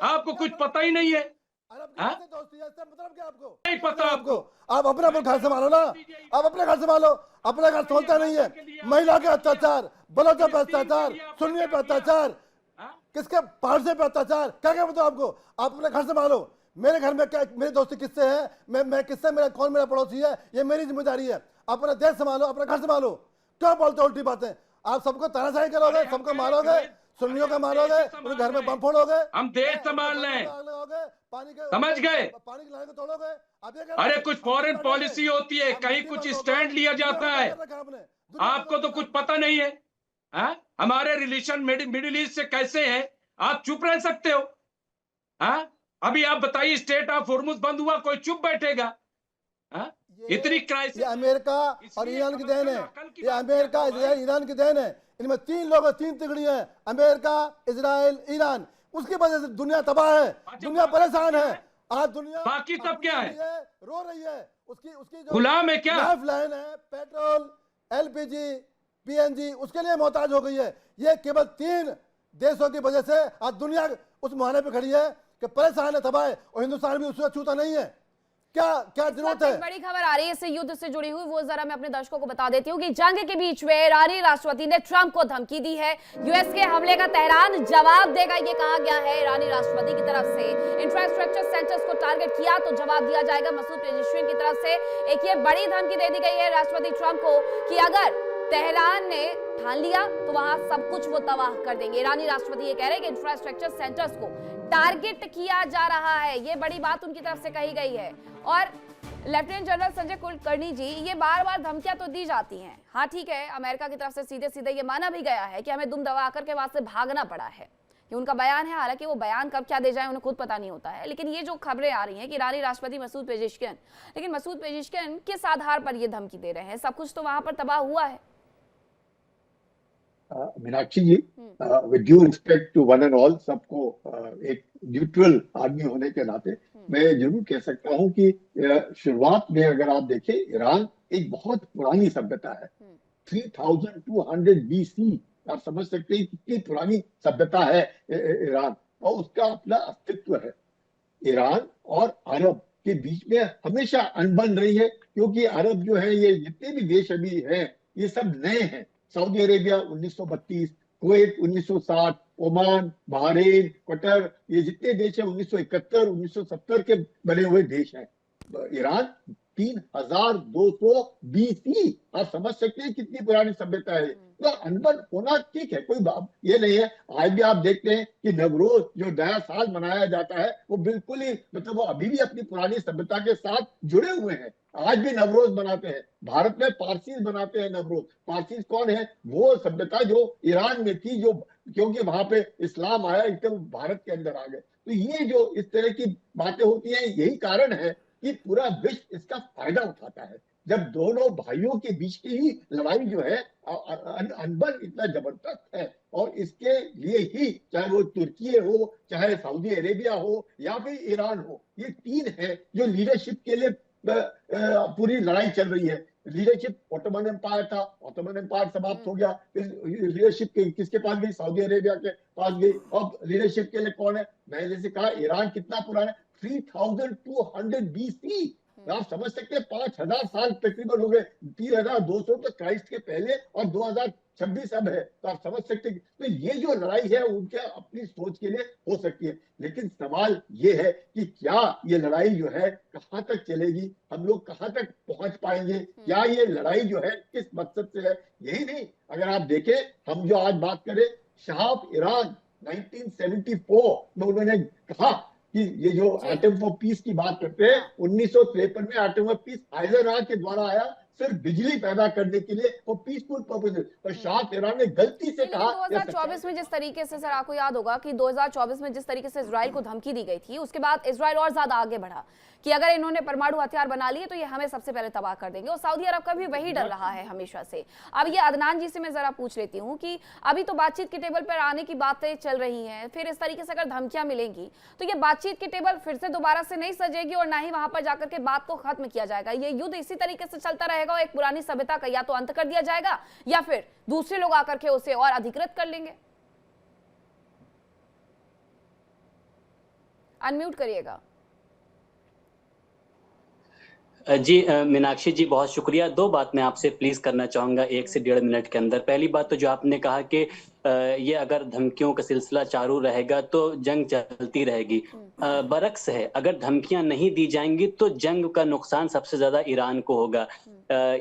आपको कुछ पता ही नहीं है। मतलब क्या आपको नहीं पता आपको? आप अपना घर संभालो ना, आप अपने घर संभालो, अपना घर सोचता नहीं है। महिला के अत्याचार, बलोचों पे अत्याचार, सुन्नियों पे अत्याचार, किसके पारसे पे अत्याचार, क्या क्या बताओ आपको? आप अपने घर संभालो। मेरे घर में क्या, मेरी दोस्ती किससे है, मैं किससे, मेरा कौन मेरा पड़ोसी है, ये मेरी जिम्मेदारी है। अपना देश संभालो, अपना घर संभालो। क्यों बोलते उल्टी बातें? आप सबको तानाशाही करोगे, सबको मारोगे, सुन्नियों का मारोगे, उनके घर में बम फोड़ोगे। हम देश संभाल रहे हैं, समझ गए? पानी की लाइन को तोड़ोगे। अरे कुछ फॉरेन पॉलिसी होती है, कहीं कुछ स्टैंड लिया जाता है, आपको तो कुछ पता नहीं है। हमारे रिलेशन मिडिल ईस्ट से कैसे हैं, आप चुप रह सकते हो? अभी आप बताइए, स्टेट ऑफ होर्मुज बंद हुआ, कोई चुप बैठेगा? इतनी क्राइसिस। ये अमेरिका और ईरान की देन है, ये अमेरिका ईरान की देन है। इनमें तीन लोग, तीन तिगड़ियां हैं, अमेरिका, इजराइल, ईरान। उसकी वजह से दुनिया तबाह है, दुनिया परेशान है। आज दुनिया बाकी सब क्या है? रो रही है। उसकी जो गुलाम है क्या? लाइफ लाइन है, पेट्रोल, एलपीजी, पीएनजी, उसके लिए मोहताज हो गई है। ये केवल तीन देशों की वजह से आज दुनिया उस मुहाने पे खड़ी है कि परेशान है, तबाह है, और हिंदुस्तान भी उससे छूता नहीं है। क्या जरूरत है? बड़ी खबर आ रही है इस युद्ध से जुड़ी हुई, वो जरा मैं अपने दर्शकों को बता देती हूँ कि जंग के बीच में ईरानी राष्ट्रपति ने ट्रंप को धमकी दी है। यूएस के हमले का तेहरान जवाब देगा, ये कहा गया है ईरानी राष्ट्रपति की तरफ से। इंफ्रास्ट्रक्चर सेंटर्स को टारगेट किया तो जवाब दिया जाएगा। मसूद पेजेश्किन की तरफ से एक ये बड़ी धमकी दे दी गई है राष्ट्रपति ट्रंप को कि अगर तेहरान ने ठान लिया तो वहां सब कुछ वो तबाह कर देंगे। ईरानी राष्ट्रपति ये कह रहे हैं कि इंफ्रास्ट्रक्चर सेंटर्स को टारगेट किया जा रहा है, ये बड़ी बात उनकी तरफ से कही गई है। और लेफ्टिनेंट जनरल संजय कुलकर्णी जी, ये बार बार धमकियां तो दी जाती हैं, हाँ ठीक है, अमेरिका की तरफ से सीधे सीधे ये माना भी गया है कि हमें दुम दबा करके वहां से भागना पड़ा है, ये उनका बयान है। हालांकि वो बयान कब क्या दे जाए उन्हें खुद पता नहीं होता है। लेकिन ये जो खबरें आ रही हैं कि ईरानी राष्ट्रपति मसूद पेजेशकियान, लेकिन मसूद पेजेशकियान किस आधार पर ये धमकी दे रहे हैं? सब कुछ तो वहां पर तबाह हुआ है। Meenakshi ji, with due respect to one and all, सबको एक न्यूट्रल आदमी होने के नाते मैं जरूर कह सकता हूं कि शुरुआत में अगर आप देखें, ईरान एक बहुत पुरानी सभ्यता है। 3200 BC, आप समझ सकते हैं कितनी पुरानी सभ्यता है ईरान, और उसका अपना अस्तित्व है। ईरान और अरब के बीच में हमेशा अनबन रही है, क्योंकि अरब जो है, ये जितने भी देश अभी हैं, ये सब नए हैं। Saudi Arabia 1932, Kuwait 1960, Oman, Bahrain, Qatar, ये जितने देश हैं 1971, 1970 के बने हुए देश हैं। ईरान 3200 BC, आप समझ सकते हैं कितनी पुरानी सभ्यता है। तो अनबन होना ठीक है, कोई बात ये नहीं है। आज भी आप देखते हैं कि नवरोज जो नया साल मनाया जाता है, वो बिल्कुल ही मतलब वो अभी भी अपनी पुरानी सभ्यता के साथ जुड़े हुए हैं। आज भी नवरोज मनाते हैं। भारत में पारसीज बनाते हैं नवरोज। पारसीज कौन है? वो सभ्यता जो ईरान में थी, जो क्योंकि वहां पे इस्लाम आया, एकदम भारत के अंदर आ गए। तो ये जो इस तरह की बातें होती हैं, यही कारण है कि पूरा विश्व इसका फायदा उठाता है। जब दोनों भाइयों के बीच की ही लड़ाई जो है, अनबन इतना जबरदस्त है, और इसके लिए ही चाहे वो तुर्की हो, चाहे सऊदी अरेबिया हो, या फिर ईरान हो, ये तीन है जो लीडरशिप के लिए पूरी लड़ाई चल रही है। लीडरशिप ऑटोमन एम्पायर था, ऑटोमन एम्पायर समाप्त हो गया, लीडरशिप किसके पास गई? सऊदी अरेबिया के पास गई। अब लीडरशिप के लिए कौन है? मैंने जैसे कहा, ईरान कितना पुराना है, 3200 BC। आप समझ सकते हैं 5000 साल तकरीबन हो गए। 3200 तो क्राइस्ट के पहले, और 2026 अब है। तो आप समझ सकते हैं। तो ये जो लड़ाई है, उनके अपनी सोच के लिए हो सकती है, लेकिन सवाल ये है कि क्या ये लड़ाई जो है कहां तक चलेगी, हम लोग कहां तक पहुंच पाएंगे, क्या ये लड़ाई जो है किस मकसद से है? यही नहीं, अगर आप देखें, हम जो आज बात करें, शाह ऑफ ईरान 1974 में उन्होंने कहा कि ये जो एटम ऑफ पीस की बात करते हैं, 1953 में एटम ऑफ पीस आइजनहॉवर के द्वारा आया, सिर्फ बिजली पैदा करने के लिए, वो पीसफुल पर्पस। और शाह ईरान ने गलती से कहा। 2024 में जिस तरीके से, सर आपको याद होगा कि 2024 में जिस तरीके से इजराइल को धमकी दी गई थी, उसके बाद इजराइल और ज्यादा आगे बढ़ा कि अगर इन्होंने परमाणु हथियार बना लिए तो ये हमें सबसे पहले तबाह कर देंगे। और सऊदी अरब का भी वही डर रहा है हमेशा से। अब ये अदनान जी से मैं जरा पूछ लेती हूँ कि अभी तो बातचीत के टेबल पर आने की बातें चल रही हैं, फिर इस तरीके से अगर धमकियां मिलेंगी तो ये बातचीत की टेबल फिर से दोबारा से नहीं सजेगी, और ना ही वहां पर जाकर के बात को खत्म किया जाएगा। ये युद्ध इसी तरीके से चलता रहेगा, और एक पुरानी सभ्यता का या तो अंत कर दिया जाएगा, या फिर दूसरे लोग आकर के उसे और अधिकृत कर लेंगे। अनम्यूट करिएगा। जी मीनाक्षी जी, बहुत शुक्रिया। दो बात मैं आपसे प्लीज करना चाहूंगा 1 से 1.5 मिनट के अंदर। पहली बात तो जो आपने कहा कि ये अगर धमकियों का सिलसिला चालू रहेगा तो जंग चलती रहेगी। बरक्स है, अगर धमकियां नहीं दी जाएंगी तो जंग का नुकसान सबसे ज्यादा ईरान को होगा।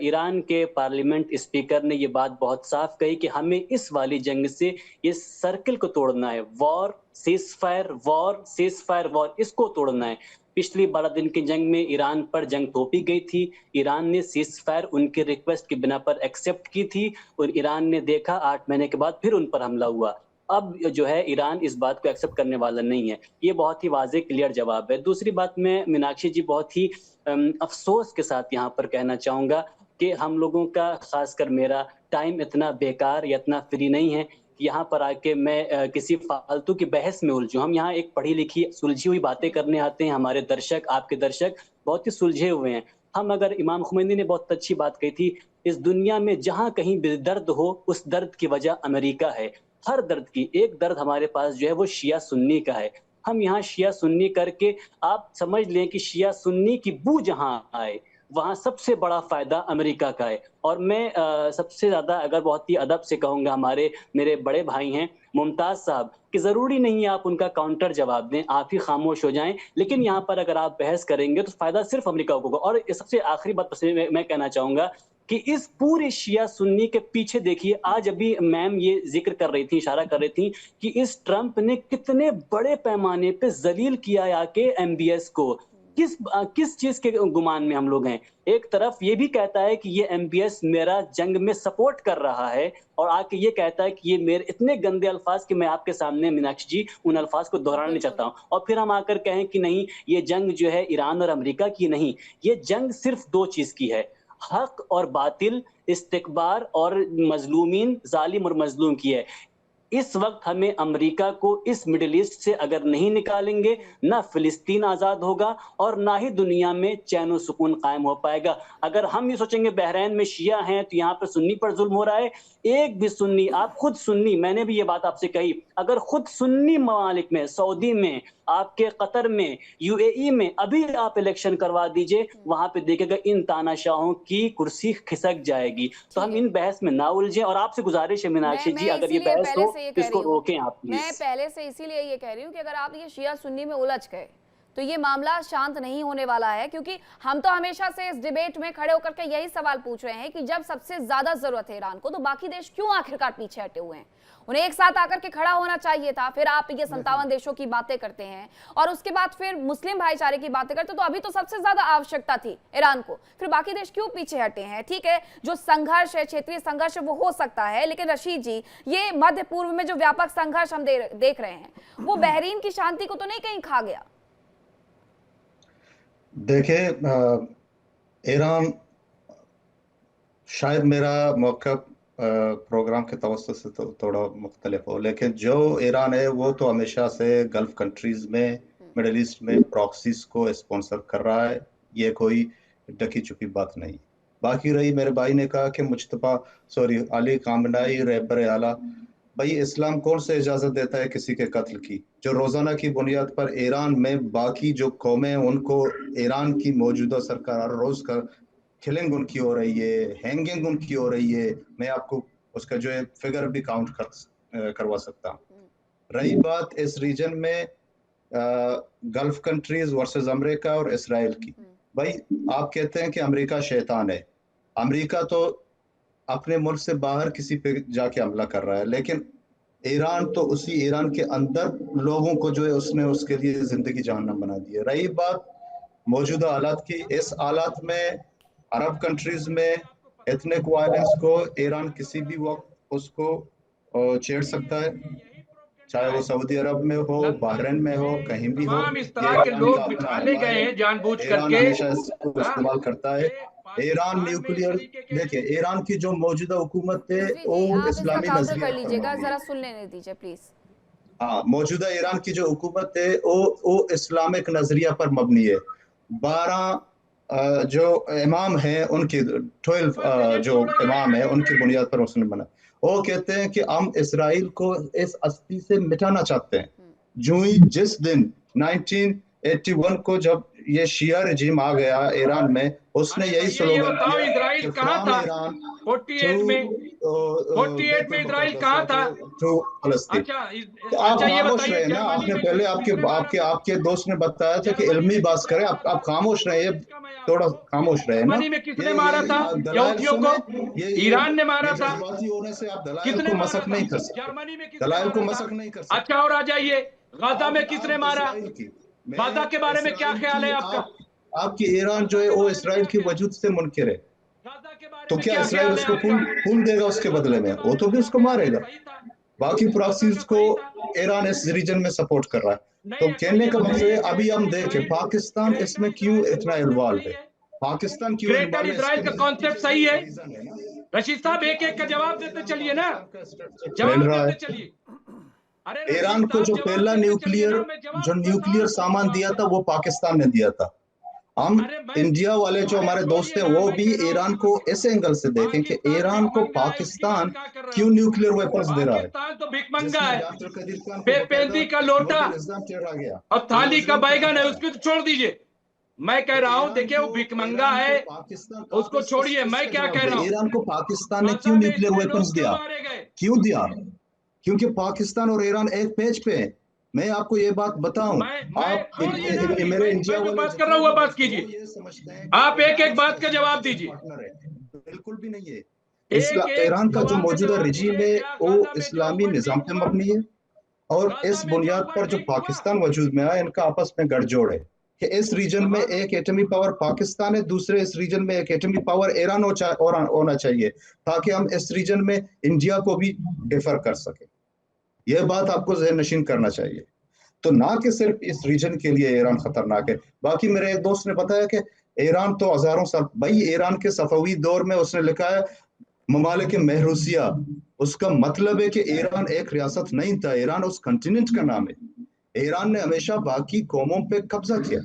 ईरान के पार्लियामेंट स्पीकर ने ये बात बहुत साफ कही कि हमें इस वाली जंग से ये सर्कल को तोड़ना है। War ceasefire, war ceasefire, war, इसको तोड़ना है। पिछली 12 दिन की जंग में ईरान पर जंग थोपी गई थी। ईरान ने सीजफायर उनके रिक्वेस्ट की बिना पर एक्सेप्ट की थी, और ईरान ने देखा 8 महीने के बाद फिर उन पर हमला हुआ। अब जो है ईरान इस बात को एक्सेप्ट करने वाला नहीं है। ये बहुत ही वाज़ेह क्लियर जवाब है। दूसरी बात, मैं मीनाक्षी जी बहुत ही अफसोस के साथ यहाँ पर कहना चाहूँगा कि हम लोगों का, खासकर मेरा, टाइम इतना बेकार या इतना फ्री नहीं है यहाँ पर आके मैं किसी फालतू की बहस में उलझूं। हम यहाँ एक पढ़ी लिखी सुलझी हुई बातें करने आते हैं। हमारे दर्शक, आपके दर्शक बहुत ही सुलझे हुए हैं। हम अगर, इमाम खुमैनी ने बहुत अच्छी बात कही थी, इस दुनिया में जहां कहीं भी दर्द हो, उस दर्द की वजह अमेरिका है। हर दर्द की एक दर्द हमारे पास जो है वो शिया सुन्नी का है। हम यहाँ शिया सुन्नी करके, आप समझ लें कि शिया सुन्नी की बू जहां आए वहां सबसे बड़ा फायदा अमेरिका का है। और मैं सबसे ज्यादा अगर बहुत ही अदब से कहूंगा, मेरे बड़े भाई हैं मुमताज साहब, कि जरूरी नहीं है आप उनका काउंटर जवाब दें, आप ही खामोश हो जाएं, लेकिन यहाँ पर अगर आप बहस करेंगे तो फायदा सिर्फ अमेरिका को होगा। और सबसे आखिरी बात मैं कहना चाहूंगा कि इस पूरे शिया सुन्नी के पीछे देखिए, आज अभी मैम ये जिक्र कर रही थी, इशारा कर रही थी कि इस ट्रंप ने कितने बड़े पैमाने पे जलील किया है आके MBS को। किस चीज के गुमान में हम लोग हैं? एक तरफ ये भी कहता है कि ये MBS मेरा जंग में सपोर्ट कर रहा है, और आके ये कहता है कि ये मेरे इतने गंदे अल्फाज कि मैं आपके सामने मीनाक्षी जी उन अल्फाज को दोहराना नहीं चाहता हूं, और फिर हम आकर कहें कि नहीं ये जंग जो है ईरान और अमेरिका की नहीं, ये जंग सिर्फ दो चीज की है, हक और बातिल, इस्तिकबार और मजलूमीन, जालिम और मजलूम की है। इस वक्त हमें अमेरिका को इस मिडिल ईस्ट से अगर नहीं निकालेंगे, ना फिलिस्तीन आजाद होगा और ना ही दुनिया में चैन और सुकून कायम हो पाएगा। अगर हम ये सोचेंगे बहरीन में शिया हैं तो यहाँ पर सुन्नी पर जुल्म हो रहा है, एक भी सुन्नी, आप खुद सुन्नी, मैंने भी ये बात आपसे कही, अगर खुद सुन्नी ममालिक में, सऊदी में, आपके कतर में, UAE में अभी आप इलेक्शन करवा दीजिए, वहां पे देखेगा इन तानाशाहों की कुर्सी खिसक जाएगी। तो हम इन बहस में ना उलझें, और आपसे गुजारिश है मीनाक्षी जी, अगर ये बहस हो इसको रोकें आप प्लीज। मैं पहले से इसीलिए ये कह रही हूँ कि अगर आप ये शिया सुन्नी में उलझ गए तो ये मामला शांत नहीं होने वाला है, क्योंकि हम तो हमेशा से इस डिबेट में खड़े होकर के यही सवाल पूछ रहे हैं कि जब सबसे ज्यादा जरूरत है ईरान को तो बाकी देश क्यों आखिरकार पीछे हटे हुए हैं? उन्हें एक साथ आकर के खड़ा होना चाहिए था। फिर आप ये 57 देशों की बातें करते हैं और उसके बाद फिर मुस्लिम भाईचारे की बातें करते, तो अभी तो सबसे ज्यादा आवश्यकता थी ईरान को, फिर बाकी देश क्यों पीछे हटे हैं? ठीक है, जो संघर्ष है, क्षेत्रीय संघर्ष वो हो सकता है, लेकिन रशीद जी ये मध्य पूर्व में जो व्यापक संघर्ष हम देख रहे हैं वो बहरीन की शांति को तो नहीं कहीं खा गया? देखिए, ईरान, शायद मेरा मौक़िफ़ प्रोग्राम के तवज्जुह से तो थोड़ा मुख्तलिफ हो, लेकिन जो ईरान है वो तो हमेशा से गल्फ कंट्रीज़ में, मिडल ईस्ट में प्रॉक्सीज़ को स्पॉन्सर कर रहा है, ये कोई ढकी छुपी बात नहीं। बाकी रही, मेरे भाई ने कहा कि अली खामनेई रहबर आला, भाई इस्लाम कौन से इजाज़त देता है किसी के कत्ल की? जो रोज़ाना की बुनियाद पर ईरान में बाकी जो कौमें उनको ईरान की मौजूदा सरकार हर रोज़ का किलिंग उनकी हो रही है, हैंगिंग उनकी हो रही है, मैं आपको उसका जो है फिगर भी काउंट करवा सकता हूँ। रही बात इस रीजन में गल्फ कंट्रीज वर्सेस अमेरिका और इसराइल की, भाई आप कहते हैं कि अमेरिका शैतान है, अमेरिका तो अपने मुल्क से बाहर किसी पे जाके हमला कर रहा है, लेकिन ईरान तो उसी ईरान के अंदर लोगों को जो है उसने उसके लिए जिंदगी जहन्नम बना दी है। रही बात मौजूदा हालात की, इस हालात में अरब कंट्रीज में एथनिक वायलेंस को ईरान किसी भी वक्त उसको छेड़ सकता है, चाहे वो सऊदी अरब में हो, बहरीन में हो, कहीं भी हो। इस तरह के लोग बिठाले गए हैं जानबूझ करके, हमेशा इसको इस्तेमाल करता है। ईरान न्यूक्लियर, देखिए ईरान की जो मौजूदा हुकूमत है वो इस्लामी नजरिया कर लीजिएगा, जरा सुन लेने दीजिए प्लीज। हाँ, मौजूदा ईरान की जो हुकूमत है वो इस्लामिक नजरिया पर मबनी है। 12 जो इमाम हैं उनकी 12 जो इमाम है उनकी बुनियाद पर उसने बना। वो कहते हैं कि हम इसराइल को इस अस्ती से मिटाना चाहते हैं। जो ही जिस दिन 1981 को जब ये शिया रजीम आ गया ईरान में, उसने यही स्लोगन बताओ इसराइल कहाँ था? 48 में इसराइल कहाँ था? तो आप खामोश रहे ना, आपने पहले आपके दोस्त ने बताया था कि इल्मी बात करें, आप खामोश रहे, थोड़ा खामोश रहे ना। जर्मनी में किसने मारा था यहूदियों को? ईरान ने मारा था। होने से आप दलाइल को मसक नहीं कर सकते, जर्मनी में दलाइल को मसक नहीं कर सकते। अच्छा, और आ जाइए गाजा में किसने मारा? गाजा के बारे में क्या ख्याल है आपका? आपकी ईरान जो है वो इसराइल की वजूद से मुनकिर है, तो क्या इसराइल उसको फूल देगा उसके बदले में? वो तो भी उसको मारेगा। बाकी प्रॉक्सीज को ईरान इस रीजन में सपोर्ट कर रहा है। तो कहने का मतलब है, अभी हम देखें पाकिस्तान इसमें क्यों इतना इन्वॉल्व है, पाकिस्तान क्यों ग्रेटर इजराइल का कॉन्सेप्ट सही है? रशीद साहब एक एक का जवाब देते चलिए ना, जवाब देते चलिए। ईरान को जो पहला न्यूक्लियर सामान दिया था वो पाकिस्तान ने दिया था। हम इंडिया वाले जो हमारे दोस्त हैं वो भी ईरान को ऐसे एंगल से देखें कि ईरान को पाकिस्तान क्यों न्यूक्लियर वेपन्स दे रहा है। पाकिस्तान तो भिखमंगा है, पेंदी का लोटा और थाली का बैगन है, उसको तो छोड़ दीजिए। मैं कह रहा हूँ, देखिए वो भिखमंगा है, उसको छोड़िए। मैं क्या कह रहा हूँ, ईरान को पाकिस्तान ने क्यों न्यूक्लियर वेपन्स दिया? क्यों दिया? क्योंकि पाकिस्तान और ईरान एक पेज पे है। मैं आपको ये बात बताऊं, आप मेरे इंडिया वाले बात कर रहा हूँ, बात कीजिए, आप एक एक बात का जवाब दीजिए। बिल्कुल भी नहीं है। ईरान का जो मौजूदा रजीम है वो इस्लामी निजाम पे मबनी है, और इस बुनियाद पर जो पाकिस्तान वजूद में आया, इनका आपस में गठजोड़ है। कि इस रीजन में एक एटमी पावर पाकिस्तान है, दूसरे इस रीजन में एक एटमी पावर ईरान होना चाहिए, ताकि हम इस रीजन में इंडिया को भी डिफर कर सके। यह बात आपको ज़हन नशीन करना चाहिए। तो ना कि सिर्फ इस रीजन के लिए ईरान खतरनाक है। बाकी मेरे एक दोस्त ने बताया कि ईरान तो हजारों साल, भाई ईरान के सफवी दौर में उसने लिखा है ममालिक महरूसिया, उसका मतलब है कि ईरान एक रियासत नहीं था, ईरान उस कंटिनेंट का नाम है। ईरान ने हमेशा बाकी कौमों पे कब्जा किया।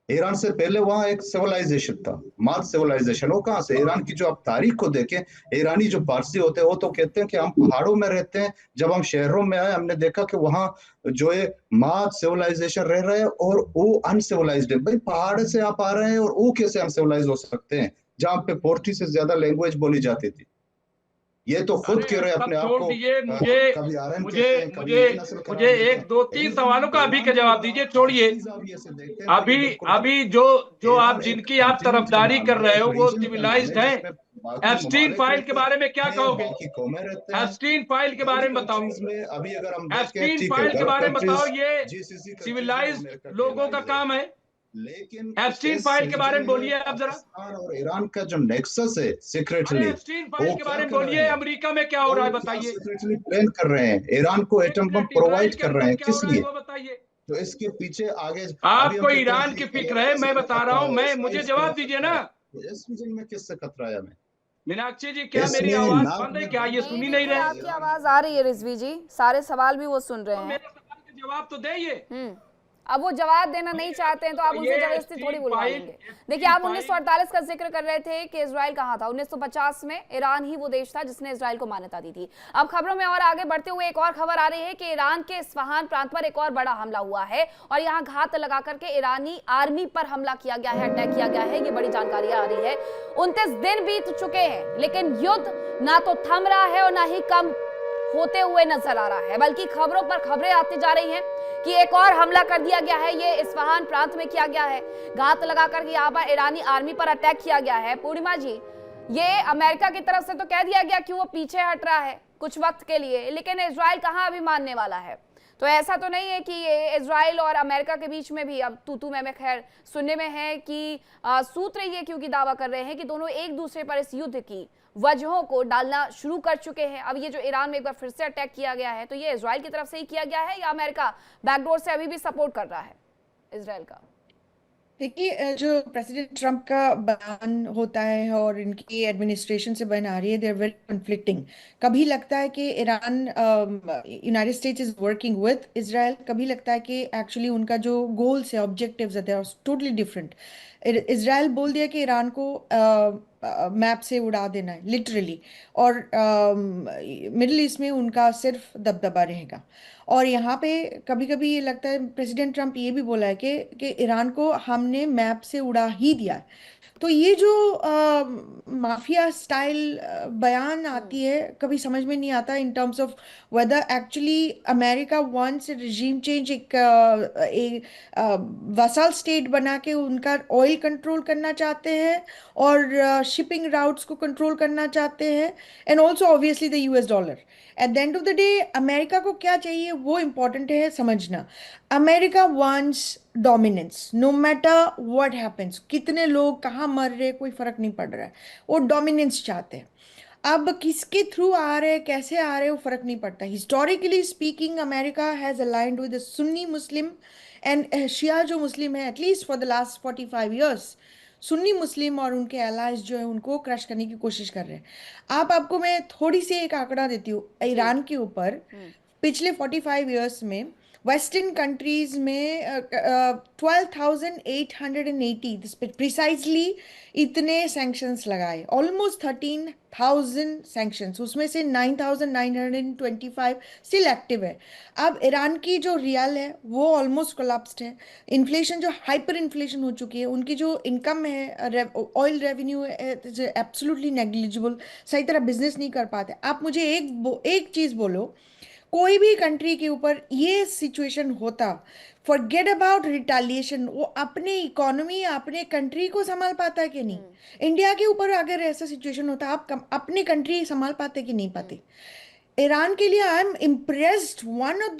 ईरान से पहले वहां एक सिविलाइजेशन था, माद सिविलाइजेशन। वो कहां से? ईरान की जो आप तारीख को देखें, ईरानी जो पारसी होते हैं वो तो कहते हैं कि हम पहाड़ों में रहते हैं। जब हम शहरों में आए हमने देखा कि वहां जो है माद सिविलाइजेशन रह रहे हैं और वो अनसिविलाइज्ड है। भाई पहाड़ से आप आ रहे हैं और वो कैसे अनसिविलाइज हो सकते हैं जहां पे 40 से ज्यादा लैंग्वेज बोली जाती थी। ये तो खुद कह रहे हैं अपने आप छोड़ को। दीजिए, कभी आर्यन मुझे कहते हैं, कभी मुझे नस्ल मुझे करार एक देते दो हैं। तीन सवालों का अभी का जवाब दीजिए, छोड़िए। अभी अभी जो आप जिनकी आप तरफदारी कर रहे हो वो सिविलाइज्ड हैं। एप्स्टीन फाइल के बारे में क्या कहोगे? एप्स्टीन फाइल के बारे में बताओ। अभी अगर हम एप्स्टीन फाइल के बारे में बताओ, ये सिविलाइज्ड लोगों का काम है। लेकिन एप्स्टीन फाइल के बारे में बोलिए आप जरा। पाकिस्तान और ईरान का जो नेक्सस है अरे सीक्रेटली, एप्स्टीन फाइल वो के क्या बारे में कर रहे बोलिए, हैं? अमेरिका में क्या हो रहा है बताइए। सीक्रेटली प्लान कर रहे हैं, ईरान को एटम बम इजराइल प्रोवाइड के कर रहे अंदर हैं। क्या हो किस रहा है लिए? वो बताइए। तो इसके पीछे आगे अभी आपको हम कहते हैं ईरान कि की फिक्र है, मैं बता रहा हूं। मैं मुझे जवाब दीजिए ना। इस रीजन में किससे खतरा है हमें? मीनाक्षी जी, क्या मेरी इसमें आवाज ना बंद है क्या? ये सुन ही नहीं बिल्कुल रहे? आपकी आवाज आ रही है रिजवी जी, सारे सवाल भी वो सुन रहे तो हैं। मेरे सवाल का जवाब तो दे ये। अब वो जवाब देना नहीं चाहते हैं तो आप उनसे ये जबरदस्ती थोड़ी बुलवा फाइल, लेंगे। देखिए, आप 1948 का जिक्र कर रहे थे कि इजराइल कहाँ था। 1950 में ईरान ही वो देश था जिसने इजराइल को मान्यता दी थी। अब खबरों में और आगे बढ़ते हुए एक और खबर आ रही है कि ईरान के इस्फहान प्रांत पर एक और बड़ा हमला हुआ है और यहाँ घात लगा करके ईरानी आर्मी पर हमला किया गया है, अटैक किया गया है। ये बड़ी जानकारी आ रही है। 29 दिन बीत चुके हैं लेकिन युद्ध ना तो थम रहा है और ना ही कम होते हुए नजर आ रहा है, बल्कि खबरों पर खबरें आती जा रही हैं कि एक और हमला कर दिया गया है। ये इस्फहान प्रांत में किया गया है, घात लगाकर यहाँ पर ईरानी आर्मी पर अटैक किया गया है। पूर्णिमा जी, ये अमेरिका की तरफ से तो कह दिया गया कि वो पीछे हट रहा है कुछ वक्त के लिए, लेकिन इजराइल कहाँ अभी मानने वाला है? तो ऐसा तो नहीं है कि ये इजराइल और अमेरिका के बीच में भी अब तू मैं खैर सुनने में है कि सूत्र ये क्योंकि दावा कर रहे हैं कि दोनों एक दूसरे पर इस युद्ध की वजहों को डालना शुरू कर चुके हैं। अब ये जो ईरान में एक बार फिर से अटैक किया गया है तो ये इजराइल की तरफ से ही किया गया है या अमेरिका बैकडोर से अभी भी सपोर्ट कर रहा है इजराइल का? देखिए, जो प्रेसिडेंट ट्रम्प का बयान होता है और इनकी एडमिनिस्ट्रेशन से बयान आ रही है, दे आर वेरी कन्फ्लिक्टिंग। कभी लगता है कि Iran, United states is working with Israel, कभी लगता है कि एक्चुअली उनका जो गोल्स है, ऑब्जेक्टिव्स है, they are totally different. Israel बोल दिया कि ईरान को मैप से उड़ा देना है लिटरली, और मिडिल ईस्ट में उनका सिर्फ दबदबा रहेगा। और यहाँ पे कभी कभी ये लगता है, प्रेसिडेंट ट्रम्प ये भी बोला है कि ईरान को हमने मैप से उड़ा ही दिया है। तो ये जो माफिया स्टाइल बयान आती है, कभी समझ में नहीं आता in terms of whether actually America wants regime change, एक वसाल स्टेट बना के उनका ऑयल कंट्रोल करना चाहते हैं और शिपिंग राउट्स को कंट्रोल करना चाहते हैं, and also obviously the US dollar. At the end of the day America को क्या चाहिए वो इम्पोर्टेंट है समझना। America wants dominance, no matter what happens, कितने लोग कहाँ मर रहे कोई फर्क नहीं पड़ रहा है, वो डोमिनेंस चाहते हैं। अब किसके थ्रू आ रहे हैं, कैसे आ रहे हैं, वो फर्क नहीं पड़ता। Historically speaking America has aligned with Sunni Muslim and Shia जो मुस्लिम है, at least for the last 45 years Sunni Muslim और उनके एलाइज जो है उनको क्रश करने की कोशिश कर रहे हैं। आपको मैं थोड़ी सी एक आंकड़ा देती हूँ ईरान के ऊपर। पिछले 45 ईयर्स में वेस्टर्न कंट्रीज में 12,880 प्रिसाइजली इतने सैंक्शंस लगाए, ऑलमोस्ट 13,000 सैंक्शंस, उसमें से 9,925 स्टिल एक्टिव है। अब ईरान की जो रियल है वो ऑलमोस्ट कोलैप्स्ड है, इन्फ्लेशन जो हाइपर इन्फ्लेशन हो चुकी है, उनकी जो इनकम है, ऑयल रेवेन्यू एब्सोल्युटली नेग्लिजिबल, सही तरह बिजनेस नहीं कर पाते। आप मुझे एक चीज़ बोलो, कोई भी कंट्री के ऊपर ये सिचुएशन होता, फॉरगेट अबाउट रिटालिएशन, वो अपने इकोनॉमी अपने कंट्री को संभाल पाता है कि नहीं? इंडिया के ऊपर अगर ऐसा सिचुएशन होता, आप अपने कंट्री संभाल पाते कि नहीं पाते? ईरान के लिए I am impressed one of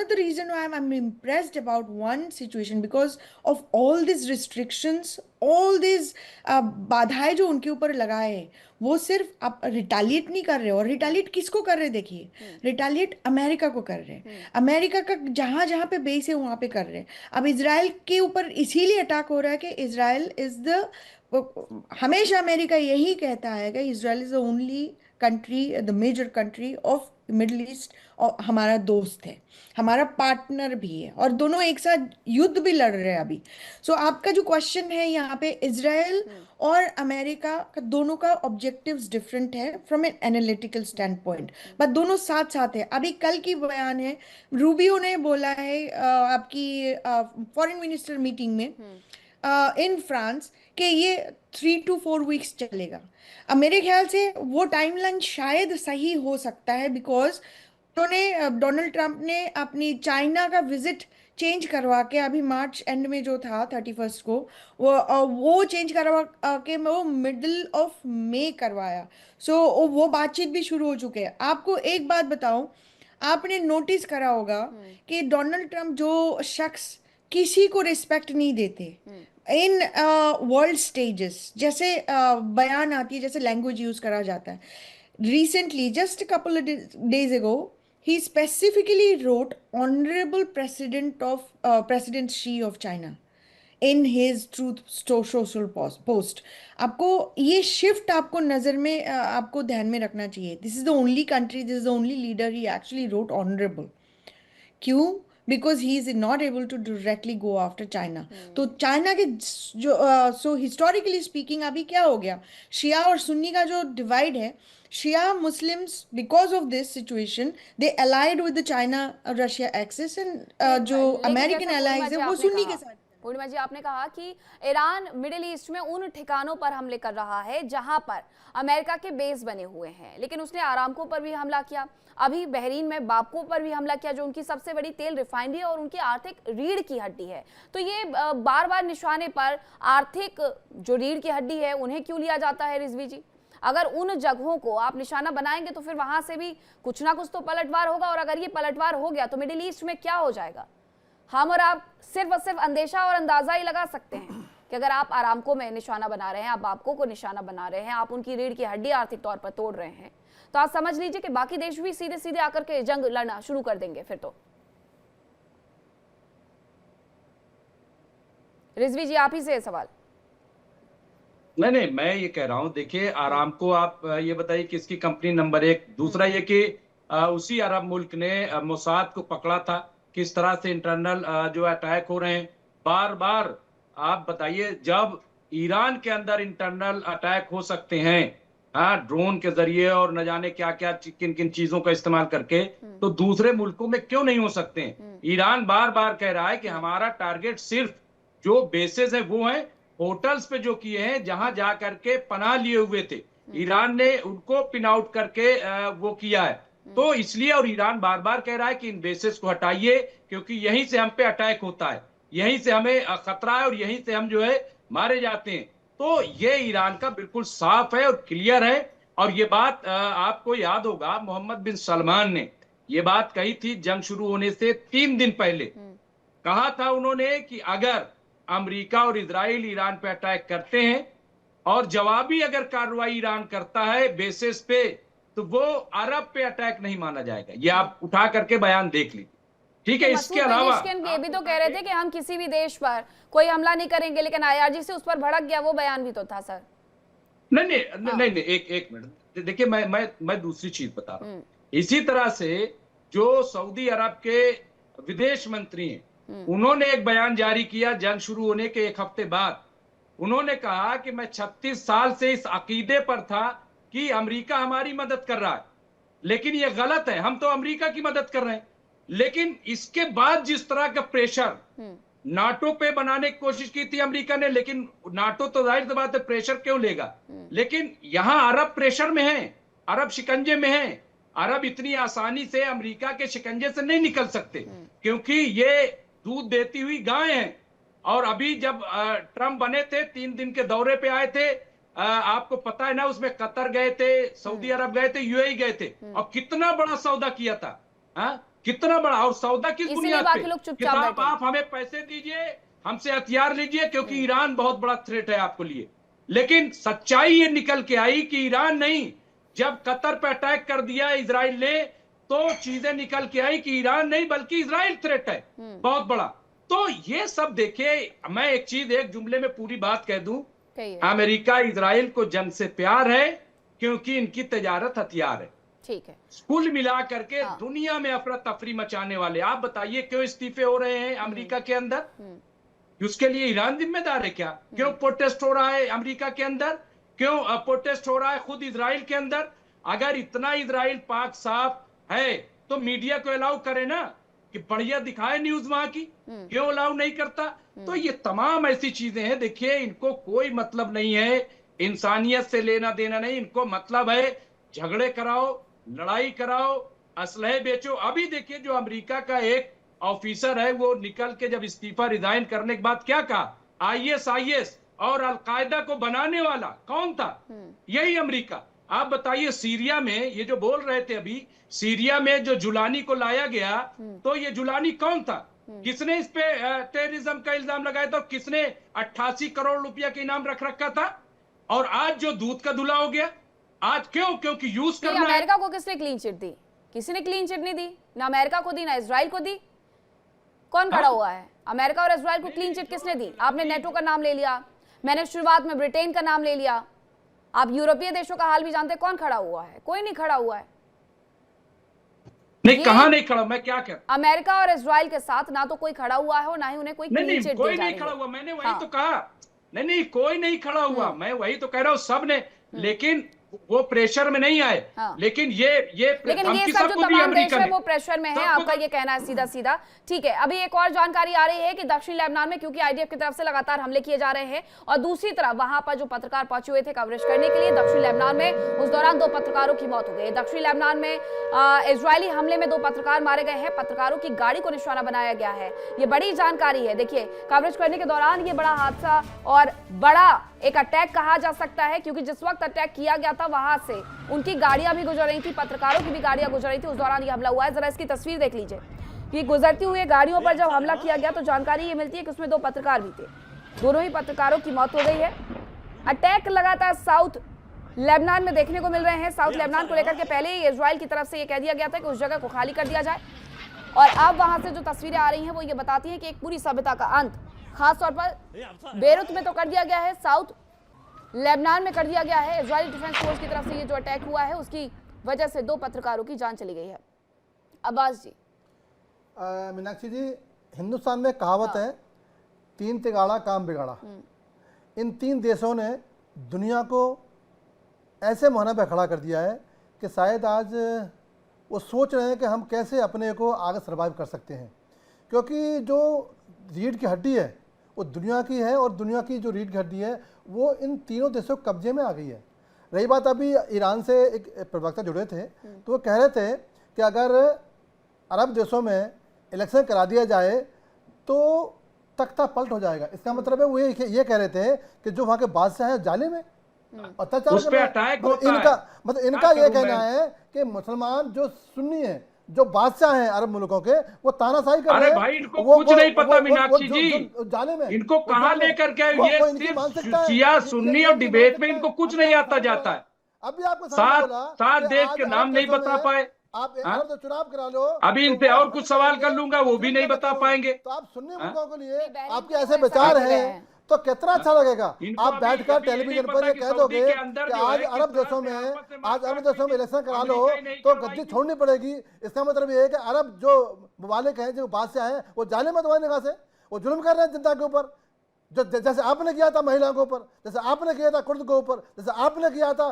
the reason I am impressed about one situation because of all this restrictions, all this बाधाएं जो उनके ऊपर लगाए हैं, वो सिर्फ आप रिटालिएट नहीं कर रहे हो। और रिटालिएट किसको कर रहे, देखिए रिटालिएट अमेरिका को कर रहे हैं। अमेरिका का जहां जहां पे बेस है वहां पे कर रहे हैं। अब इजराइल के ऊपर इसीलिए अटैक हो रहा है कि इजराइल इज द, हमेशा अमेरिका यही कहता है कि Israel is the only country, the major country of Middle East, और हमारा दोस्त है, हमारा पार्टनर भी है, और दोनों एक साथ युद्ध भी लड़ रहे हैं अभी। सो आपका जो क्वेश्चन है यहाँ पे, इजराइल और अमेरिका का दोनों का ऑब्जेक्टिव्स डिफरेंट है from an analytical stand point, but दोनों साथ साथ है। अभी कल की बयान है, रूबियो ने बोला है आपकी फॉरेन मिनिस्टर मीटिंग में इन फ्रांस कि ये 3 to 4 वीक्स चलेगा। अब मेरे ख्याल से वो टाइमलाइन शायद सही हो सकता है, बिकॉज उन्होंने डोनाल्ड ट्रंप ने अपनी चाइना का विजिट चेंज करवा के, अभी मार्च एंड में जो था 31 को, वो चेंज करवा के वो मिडल ऑफ मई करवाया। सो वो बातचीत भी शुरू हो चुके हैं। आपको एक बात बताऊं, आपने नोटिस करा होगा कि डोनाल्ड ट्रंप जो शख्स किसी को रिस्पेक्ट नहीं देते इन वर्ल्ड स्टेजेस, जैसे बयान आती है, जैसे लैंग्वेज यूज करा जाता है। Recently just couple days ago he specifically wrote honorable president Xi of China in his truth social post. आपको ये शिफ्ट आपको नजर में आपको ध्यान में रखना चाहिए। This is the only country, this is the only leader he actually wrote honorable. क्यों? Because he is not able to directly go after China. तो चाइना के जो सो हिस्टोरिकली स्पीकिंग अभी क्या हो गया, शिया और सुन्नी का जो डिवाइड है, Shia Muslims because of this situation they allied with the China Russia axis, and जो अमेरिकन एलाइज है वो सुन्नी के साथ। पूर्णिमा जी, आपने कहा कि ईरान मिडिल ईस्ट में उन ठिकानों पर हमले कर रहा है जहां पर अमेरिका के बेस बने हुए हैं, लेकिन उसने आरामको पर भी हमला किया, अभी बहरीन में बापको पर भी हमला किया जो उनकी सबसे बड़ी तेल रिफाइनरी और उनकी आर्थिक रीढ़ की हड्डी है। तो ये बार बार निशाने पर आर्थिक जो रीढ़ की हड्डी है उन्हें क्यों लिया जाता है रिजवी जी? अगर उन जगहों को आप निशाना बनाएंगे तो फिर वहां से भी कुछ ना कुछ तो पलटवार होगा, और अगर ये पलटवार हो गया तो मिडिल ईस्ट में क्या हो जाएगा? हम और आप सिर्फ और सिर्फ अंदेशा और अंदाजा ही लगा सकते हैं कि अगर आप आरामको में निशाना बना रहे हैं, आप बापको को निशाना बना रहे हैं, आप उनकी रीढ़ की हड्डी आर्थिक तौर पर तोड़ रहे हैं, तो आप समझ लीजिए कि बाकी देश भी सीधे सीधे आकर के जंग लड़ना शुरू कर देंगे फिर तो। रिजवी जी, आप ही से सवाल। नहीं, मैं ये कह रहा हूं, देखिए आरामको आप ये बताइए किसकी कंपनी नंबर 1। दूसरा ये कि उसी अरब मुल्क ने मोसाद को पकड़ा था, किस तरह से इंटरनल जो अटैक हो रहे हैं बार बार। आप बताइए, जब ईरान के अंदर इंटरनल अटैक हो सकते हैं ड्रोन के जरिए और न जाने क्या क्या किन किन चीजों का इस्तेमाल करके, तो दूसरे मुल्कों में क्यों नहीं हो सकते हैं? ईरान बार बार कह रहा है कि हमारा टारगेट सिर्फ जो बेसेस है वो है होटल्स पे जो किए हैं, जहां जा करके पनाह लिए हुए थे, ईरान ने उनको पिन आउट करके वो किया है। तो इसलिए, और ईरान बार बार कह रहा है कि इन बेसेस को हटाइए क्योंकि यहीं से हम पे अटैक होता है, यहीं से हमें खतरा है और यहीं से हम जो है मारे जाते हैं। तो ये ईरान का बिल्कुल साफ है और क्लियर है। और ये बात आपको याद होगा, मोहम्मद बिन सलमान ने ये बात कही थी जंग शुरू होने से 3 दिन पहले। कहा था उन्होंने कि अगर अमेरिका और इजराइल ईरान पे अटैक करते हैं और जवाबी अगर कार्रवाई ईरान करता है बेसिस पे, तो वो अरब पे अटैक नहीं माना जाएगा। ये आप उठा करके बयान देख लीजिए, ठीक है। इसके अलावा ये भी तो कह रहे थे कि हम किसी भी देश पर कोई हमला नहीं करेंगे, लेकिन आईआरजी से उस पर भड़क गया, वो बयान भी तो था सर। नहीं, एक मिनट देखिए, मैं दूसरी चीज बता रहा हूँ। इसी तरह से जो सऊदी अरब के विदेश मंत्री हैं, उन्होंने एक बयान जारी किया जंग शुरू होने के 1 हफ्ते बाद। उन्होंने कहा कि मैं 36 साल से इस अकीदे पर था कि अमेरिका हमारी मदद कर रहा है, लेकिन ये गलत है, हम तो अमेरिका की मदद कर रहे हैं। लेकिन इसके बाद जिस तरह का प्रेशर नाटो पे बनाने की कोशिश की थी अमेरिका ने, लेकिन नाटो तो जाहिर सी बात है प्रेशर क्यों लेगा, लेकिन यहां अरब प्रेशर में है, अरब शिकंजे में है। अरब इतनी आसानी से अमेरिका के शिकंजे से नहीं निकल सकते, क्योंकि ये दूध देती हुई गाय हैं। और अभी जब ट्रंप बने थे, 3 दिन के दौरे पे आए थे, आपको पता है ना, उसमें कतर गए थे, सऊदी अरब गए थे, यूएई गए थे, और कितना बड़ा सौदा किया था। कितना बड़ा, और सौदा किस इसीलिए बुनियाद बाकी पे लोग कि चुपचाप साहब बैठे। आप हमें पैसे दीजिए, हमसे हथियार लीजिए, क्योंकि ईरान बहुत बड़ा थ्रेट है आपको लिए। लेकिन सच्चाई ये निकल के आई कि ईरान नहीं, जब कतर पे अटैक कर दिया इजराइल ने, तो चीजें निकल के आई कि ईरान नहीं बल्कि इजराइल थ्रेट है बहुत बड़ा। तो ये सब देखिए, मैं एक चीज एक जुमले में पूरी बात कह दूं, अमेरिका इजराइल को जंग से प्यार है, क्योंकि इनकी तजारत हथियार है। ठीक है, कुल मिला करके दुनिया में अफरा तफरी मचाने वाले, आप बताइए क्यों इस्तीफे हो रहे हैं अमेरिका के अंदर? उसके लिए ईरान जिम्मेदार है क्या? क्यों प्रोटेस्ट हो रहा है अमेरिका के अंदर? क्यों प्रोटेस्ट हो रहा है खुद इजराइल के अंदर? अगर इतना इजराइल पाक साफ है तो मीडिया को अलाउ करे ना, कि बढ़िया दिखाए न्यूज वहां की, क्यों अलाउ नहीं करता? तो ये तमाम ऐसी चीजें हैं, देखिए इनको कोई मतलब नहीं है, इंसानियत से लेना देना नहीं, इनको मतलब है झगड़े कराओ, लड़ाई कराओ, असलहे बेचो। अभी देखिए जो अमेरिका का एक ऑफिसर है, वो निकल के जब इस्तीफा रिजाइन करने के बाद क्या कहा, आईएसआईएस और अलकायदा को बनाने वाला कौन था? यही अमेरिका। आप बताइए सीरिया में, ये जो बोल रहे थे अभी, सीरिया में जो जुलानी को लाया गया, तो ये जुलानी कौन था? किसने इस पे टेररिज्म का इल्जाम लगाया था? किसने 88 करोड़ रुपया का इनाम रख रखा था? और आज जो दूध का धुला हो गया, आज क्यों? क्योंकि यूज करना है। अमेरिका को किसने क्लीन चिट दी? किसी ने क्लीन चिट नहीं दी, ना अमेरिका को दी ना इसराइल को दी। कौन खड़ा हुआ है? अमेरिका और इसराइल को क्लीन चिट किसने दी? आपने नेटो का नाम ले लिया, मैंने शुरुआत में ब्रिटेन का नाम ले लिया, आप यूरोपीय देशों का हाल भी जानते हैं। कौन खड़ा हुआ है? कोई नहीं खड़ा हुआ है। नहीं, कहां नहीं खड़ा? मैं क्या कर, अमेरिका और इसराइल के साथ ना तो कोई खड़ा हुआ है और ना ही उन्हें कोई क्लीन चिट दी जा रही है। कोई नहीं खड़ा हुआ, मैंने वही तो कहा। नहीं, कोई नहीं खड़ा हुआ, मैं वही तो कह रहा हूँ, सब ने, लेकिन वो प्रेशर में नहीं आए। लेकिन ये सब जो तमाम देश है वो प्रेशर में है, आपका ये कहना है सीधा सीधा। ठीक है, अभी एक और जानकारी आ रही है कि दक्षिण लेबनान में, क्योंकि आईडीएफ की तरफ से लगातार हमले किए जा रहे हैं, और दूसरी तरफ वहां पर जो पत्रकार पहुंचे हुए थे कवरेज करने के लिए दक्षिण लेबनान में, उस दौरान 2 पत्रकारों की मौत हो गई। दक्षिण लेबनान में इजरायली हमले में 2 पत्रकार मारे गए हैं, पत्रकारों की गाड़ी को निशाना बनाया गया है। ये बड़ी जानकारी है। देखिए, कवरेज करने के दौरान ये बड़ा हादसा और बड़ा एक अटैक कहा जा सकता है, क्योंकि जिस वक्त अटैक किया गया था वहां से उनकी गाड़ियां भी गुजर रही थी, पत्रकारों की भी गाड़ियां गुजर रही थी, उस दौरान ये हमला हुआ है। जरा इसकी तस्वीर देख लीजिए कि गुजरती हुई गाड़ियों पर जब हमला किया गया तो जानकारी ये मिलती है कि उसमें 2 पत्रकार भी थे, दोनों ही पत्रकारों की मौत हो गई है। अटैक लगातार साउथ लेबनान में देखने को मिल रहे हैं। साउथ लेबनान को लेकर के पहले ही इजराइल की तरफ से ये कह दिया गया था कि उस जगह को खाली कर दिया जाए, और अब वहां से जो तस्वीरें आ रही हैं वो ये बताती हैं कि एक पूरी सभ्यता का अंत खासतौर पर बेरूत में तो कर दिया गया है, साउथ लेबनान में कर दिया गया है। इजरायली डिफेंस फोर्स की तरफ से ये जो अटैक हुआ है उसकी वजह से 2 पत्रकारों की जान चली गई है। अब्बास जी। मीनाक्षी जी, हिंदुस्तान में कहावत है, 3 तिगाड़ा काम बिगाड़ा। इन 3 देशों ने दुनिया को ऐसे मुहाने पर खड़ा कर दिया है कि शायद आज वो सोच रहे हैं कि हम कैसे अपने को आगे सर्वाइव कर सकते हैं, क्योंकि जो रीढ़ की हड्डी है वो दुनिया की है, और दुनिया की जो रीढ़ की हड्डी है वो इन तीनों देशों के कब्जे में आ गई है। रही बात, अभी ईरान से एक प्रवक्ता जुड़े थे तो वो कह रहे थे कि अगर अरब देशों में इलेक्शन करा दिया जाए तो तख्ता पलट हो जाएगा। इसका मतलब है वो ये कह रहे थे कि जो वहाँ के बादशाह हैं जालिम है, अत्याचार कर रहे हैं। इनका ये कहना है कि मुसलमान जो सुन्नी है, जो बादशाह हैं अरब मुल्कों के, वो तानाशाही कर रहे हैं। अरे भाई, इनको कुछ नहीं पता मीनाक्षी जी, इनको कहाँ लेकर के, ये सिर्फ शिया सुन्नी और डिबेट में इनको कुछ नहीं आता जाता है। अभी आपको 7 देश के नाम नहीं बता पाए। आप तो चुनाव करा लो, अभी इनसे और कुछ सवाल कर लूंगा, वो भी नहीं बता पाएंगे। तो आप सुन्नी मुल्कों के लिए आपके ऐसे विचार हैं तो कितना अच्छा लगेगा। आप बैठकर टेलीविजन पर ये कह दोगे कि आज अरब देशों में इलेक्शन करा लो तो गद्दी छोड़नी पड़ेगी। इसका मतलब ये है कि अरब जो ममालिक हैं, जो बादशाह हैं, वो जालिम है तुम्हारी निगाह से, वो जुल्म कर रहे हैं जनता के ऊपर, जो जैसे आपने किया था महिलाओं के ऊपर, जैसे आपने किया था कुर्द के ऊपर, जैसे आपने किया था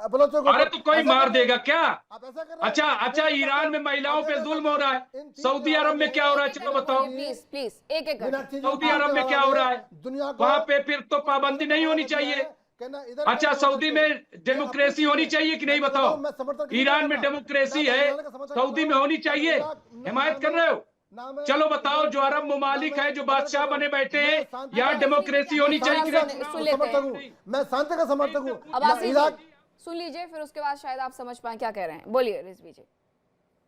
बलोचों के ऊपर। अरे तो कोई मार देगा क्या? आप ऐसा कर रहे हैं। अच्छा, ईरान में महिलाओं पे जुल्म हो रहा है, सऊदी अरब में क्या हो रहा है, चलो बताओ। प्लीज एक सऊदी अरब में क्या हो रहा है? वहाँ पे फिर तो पाबंदी नहीं होनी चाहिए। अच्छा, सऊदी में डेमोक्रेसी होनी चाहिए कि नहीं, बताओ। ईरान में डेमोक्रेसी है, सऊदी में होनी चाहिए। हिमायत कर रहे हो? चलो बताओ, जो अरब ममालिक है, जो बादशाह बने बैठे हैं, यहाँ डेमोक्रेसी होनी चाहिए कि नहीं? मैं शांति का समर्थक हूँ। अब आसिफ जी, सुन लीजिए, फिर उसके बाद शायद आप समझ पाए क्या कह रहे हैं। बोलिए रिजवी जी।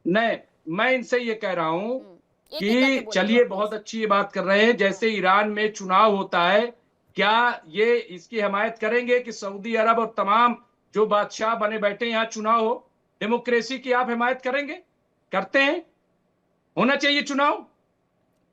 नहीं, मैं इनसे ये कह रहा हूँ कि चलिए, बहुत अच्छी ये बात कर रहे हैं, जैसे ईरान में चुनाव होता है, क्या ये इसकी हिमायत करेंगे कि सऊदी अरब और तमाम जो बादशाह बने बैठे यहाँ चुनाव हो? डेमोक्रेसी की आप हिमायत करेंगे? करते हैं? होना चाहिए चुनाव?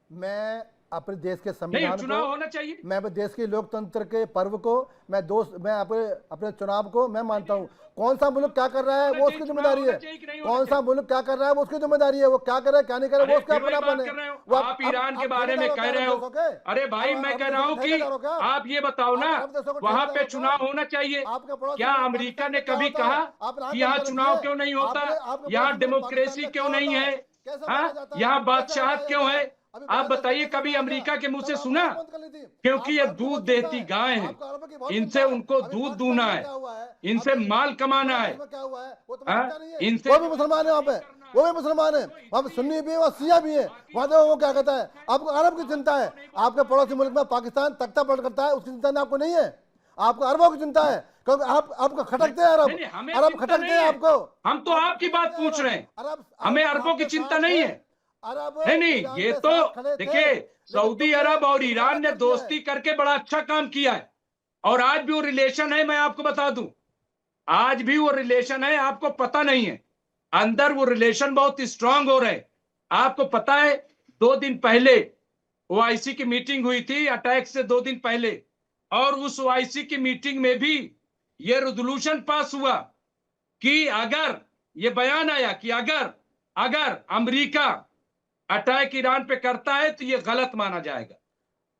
मैं अपने देश के संविधान को, चुनाव होना चाहिए। मैं अपने देश के लोकतंत्र के पर्व को, मैं अपने चुनाव को मैं मानता हूँ। कौन सा मुल्क क्या कर रहा है वो उसकी जिम्मेदारी है। कौन सा मुल्क क्या कर रहा है वो उसकी जिम्मेदारी है। वो क्या कर रहा है क्या नहीं कर रहा है वो उसका अपनापन है। वो आप ईरान के बारे में कह रहे हो। अरे भाई, मैं कह रहा हूँ कि आप ये बताओ ना, वहाँ पे चुनाव होना चाहिए। क्या अमेरिका ने कभी कहा कि यहाँ चुनाव क्यों नहीं होता, यहाँ डेमोक्रेसी क्यों नहीं है, यहाँ बादशाह क्यों है? आप बताइए, कभी अमेरिका के मुंह से सुना? क्योंकि ये दूध देती गाय हैं, इनसे उनको दूध दूना है, इनसे माल कमाना है। इनसे वो भी मुसलमान है, वहाँ पे वो भी मुसलमान है, वहाँ पे सुन्नी भी है, वहाँ शिया भी है। वहाँ देखो वो क्या कहता है, आपको अरब की चिंता है। आपके पड़ोसी मुल्क में पाकिस्तान तख्ता पलट करता है, उसकी चिंता आपको नहीं है। आपको अरबों की चिंता है, क्योंकि आपको खटकते हैं अरब खटकते हैं आपको। हम तो आपकी बात पूछ रहे हैं, हमें अरबों की चिंता नहीं है। नहीं, ये तो देखिए, सऊदी अरब और ईरान ने दोस्ती करके बड़ा अच्छा काम किया है, और आज भी वो रिलेशन है। मैं आपको बता दूं, आज भी वो रिलेशन है, आपको पता नहीं है। अंदर वो रिलेशन बहुत स्ट्रांग हो रहे हैं। आपको पता है, 2 दिन पहले ओआईसी की मीटिंग हुई थी, अटैक से 2 दिन पहले, और उस ओआईसी की मीटिंग में भी ये रेजोल्यूशन पास हुआ कि अगर ये बयान आया कि अगर अमेरिका अटैक ईरान पे करता है तो ये गलत माना जाएगा।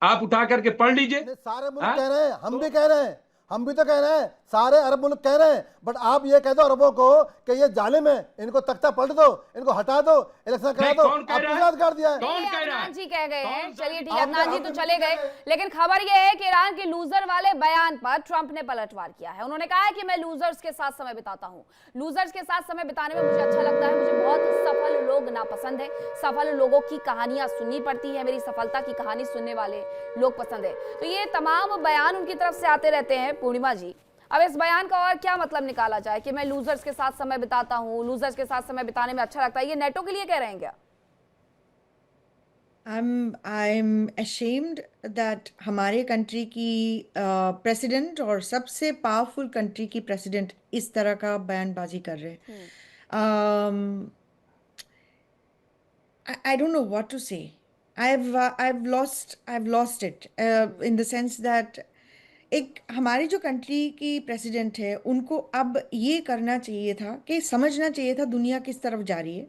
आप उठा करके पढ़ लीजिए। सारे मुल्क कह रहे हैं, हम भी कह रहे हैं, हम भी तो कह रहे हैं, सारे अरब मुल्क कह रहे हैं। बट आप ये कह दो अरबों को कि ये जालिम है, इनको तख्ता पलट दो, इनको हटा दो, इलेक्शन करा दो। कौन कह रहा है? कर दिया है। कौन कह रहा है? अदनान जी कह गए हैं। चलिए ठीक है, अदनान जी तो चले गए, लेकिन खबर ये है कि ईरान के लूजर वाले बयान पर ट्रंप ने पलटवार किया है। उन्होंने कहा है कि मैं लूजर्स के साथ समय बिताता हूं, लूजर्स के साथ समय बिताने में मुझे अच्छा लगता है, मुझे बहुत सफल लोग नापसंद है, सफल लोगों की कहानियां सुननी पड़ती है, मेरी सफलता की कहानी सुनने वाले लोग पसंद है। तो ये तमाम बयान उनकी तरफ से आते रहते हैं। पूर्णिमा जी, अब इस बयान का और क्या मतलब निकाला जाए कि मैं लूजर्स के साथ समय बिताता हूं, लूजर्स के साथ समय बिताने में अच्छा लगता है, ये नेटो के लिए कह रहे हैं क्या? I'm ashamed that हमारे कंट्री की प्रेसिडेंट और सबसे पावरफुल कंट्री की प्रेसिडेंट इस तरह का बयानबाजी कर रहे हैं। I don't know what to say. I've lost it in the sense that एक हमारी जो कंट्री की प्रेसिडेंट है, उनको अब ये करना चाहिए था कि समझना चाहिए था दुनिया किस तरफ जा रही है।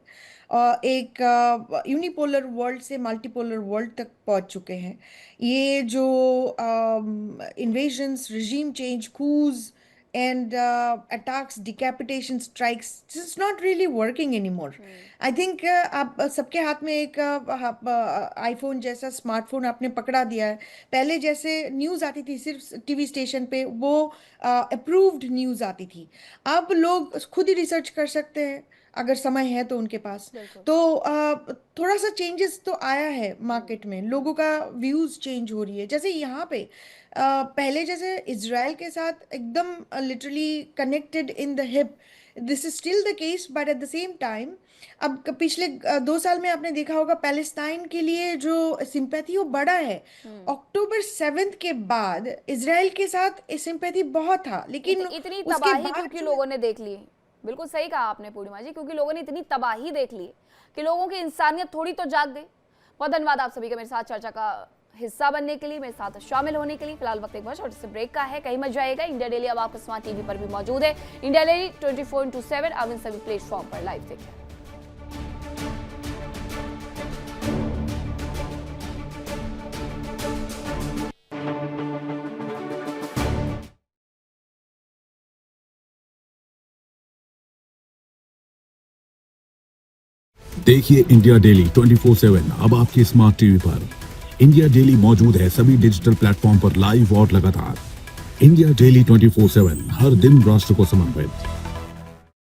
एक यूनिपोलर वर्ल्ड से मल्टीपोलर वर्ल्ड तक पहुंच चुके हैं। ये जो invasions, regime change, coups and attacks, decapitation, strikes, this is not really working anymore. I think आप सबके हाथ में एक आईफोन जैसा स्मार्टफोन आपने पकड़ा दिया है। पहले जैसे न्यूज़ आती थी सिर्फ टीवी स्टेशन पे, वो अप्रूव्ड न्यूज़ आती थी। अब लोग खुद ही रिसर्च कर सकते हैं अगर समय है तो उनके पास। तो थोड़ा सा चेंजेस तो आया है मार्केट में, लोगों का व्यूज़ चेंज हो रही है। जैसे यहाँ पे पहले जैसे इजराइल के साथ एकदम literally connected in the hip, this is still the case, but at the same time अब पिछले 2 साल में आपने देखा होगा पैलेस्टाइन के लिए जो सिंपैथी वो बढ़ा है। अक्टूबर 7 के बाद इजराइल के साथ सिंपैथी बहुत था, लेकिन इतनी तबाही क्योंकि लोगों ने देख ली। बिल्कुल सही कहा आपने पूर्णिमा जी, क्योंकि लोगों ने इतनी तबाही देख ली कि लोगों की इंसानियत थोड़ी तो जाग गई। बहुत धन्यवाद आप सभी का मेरे साथ चर्चा का हिस्सा बनने के लिए, मेरे साथ शामिल होने के लिए। फिलहाल वक्त एक बार छोटे से ब्रेक का है, कहीं मत जाएगा। इंडिया डेली अब आपके स्मार्ट टीवी पर भी मौजूद है। इंडिया डेली 24/7 अब इन सभी प्लेटफॉर्म पर लाइव देखिए। देखिए इंडिया डेली 24/7 अब आपके स्मार्ट टीवी पर। इंडिया डेली मौजूद है सभी डिजिटल प्लेटफॉर्म पर लाइव और लगातार। इंडिया डेली 24/7 हर दिन राष्ट्र को समर्पित।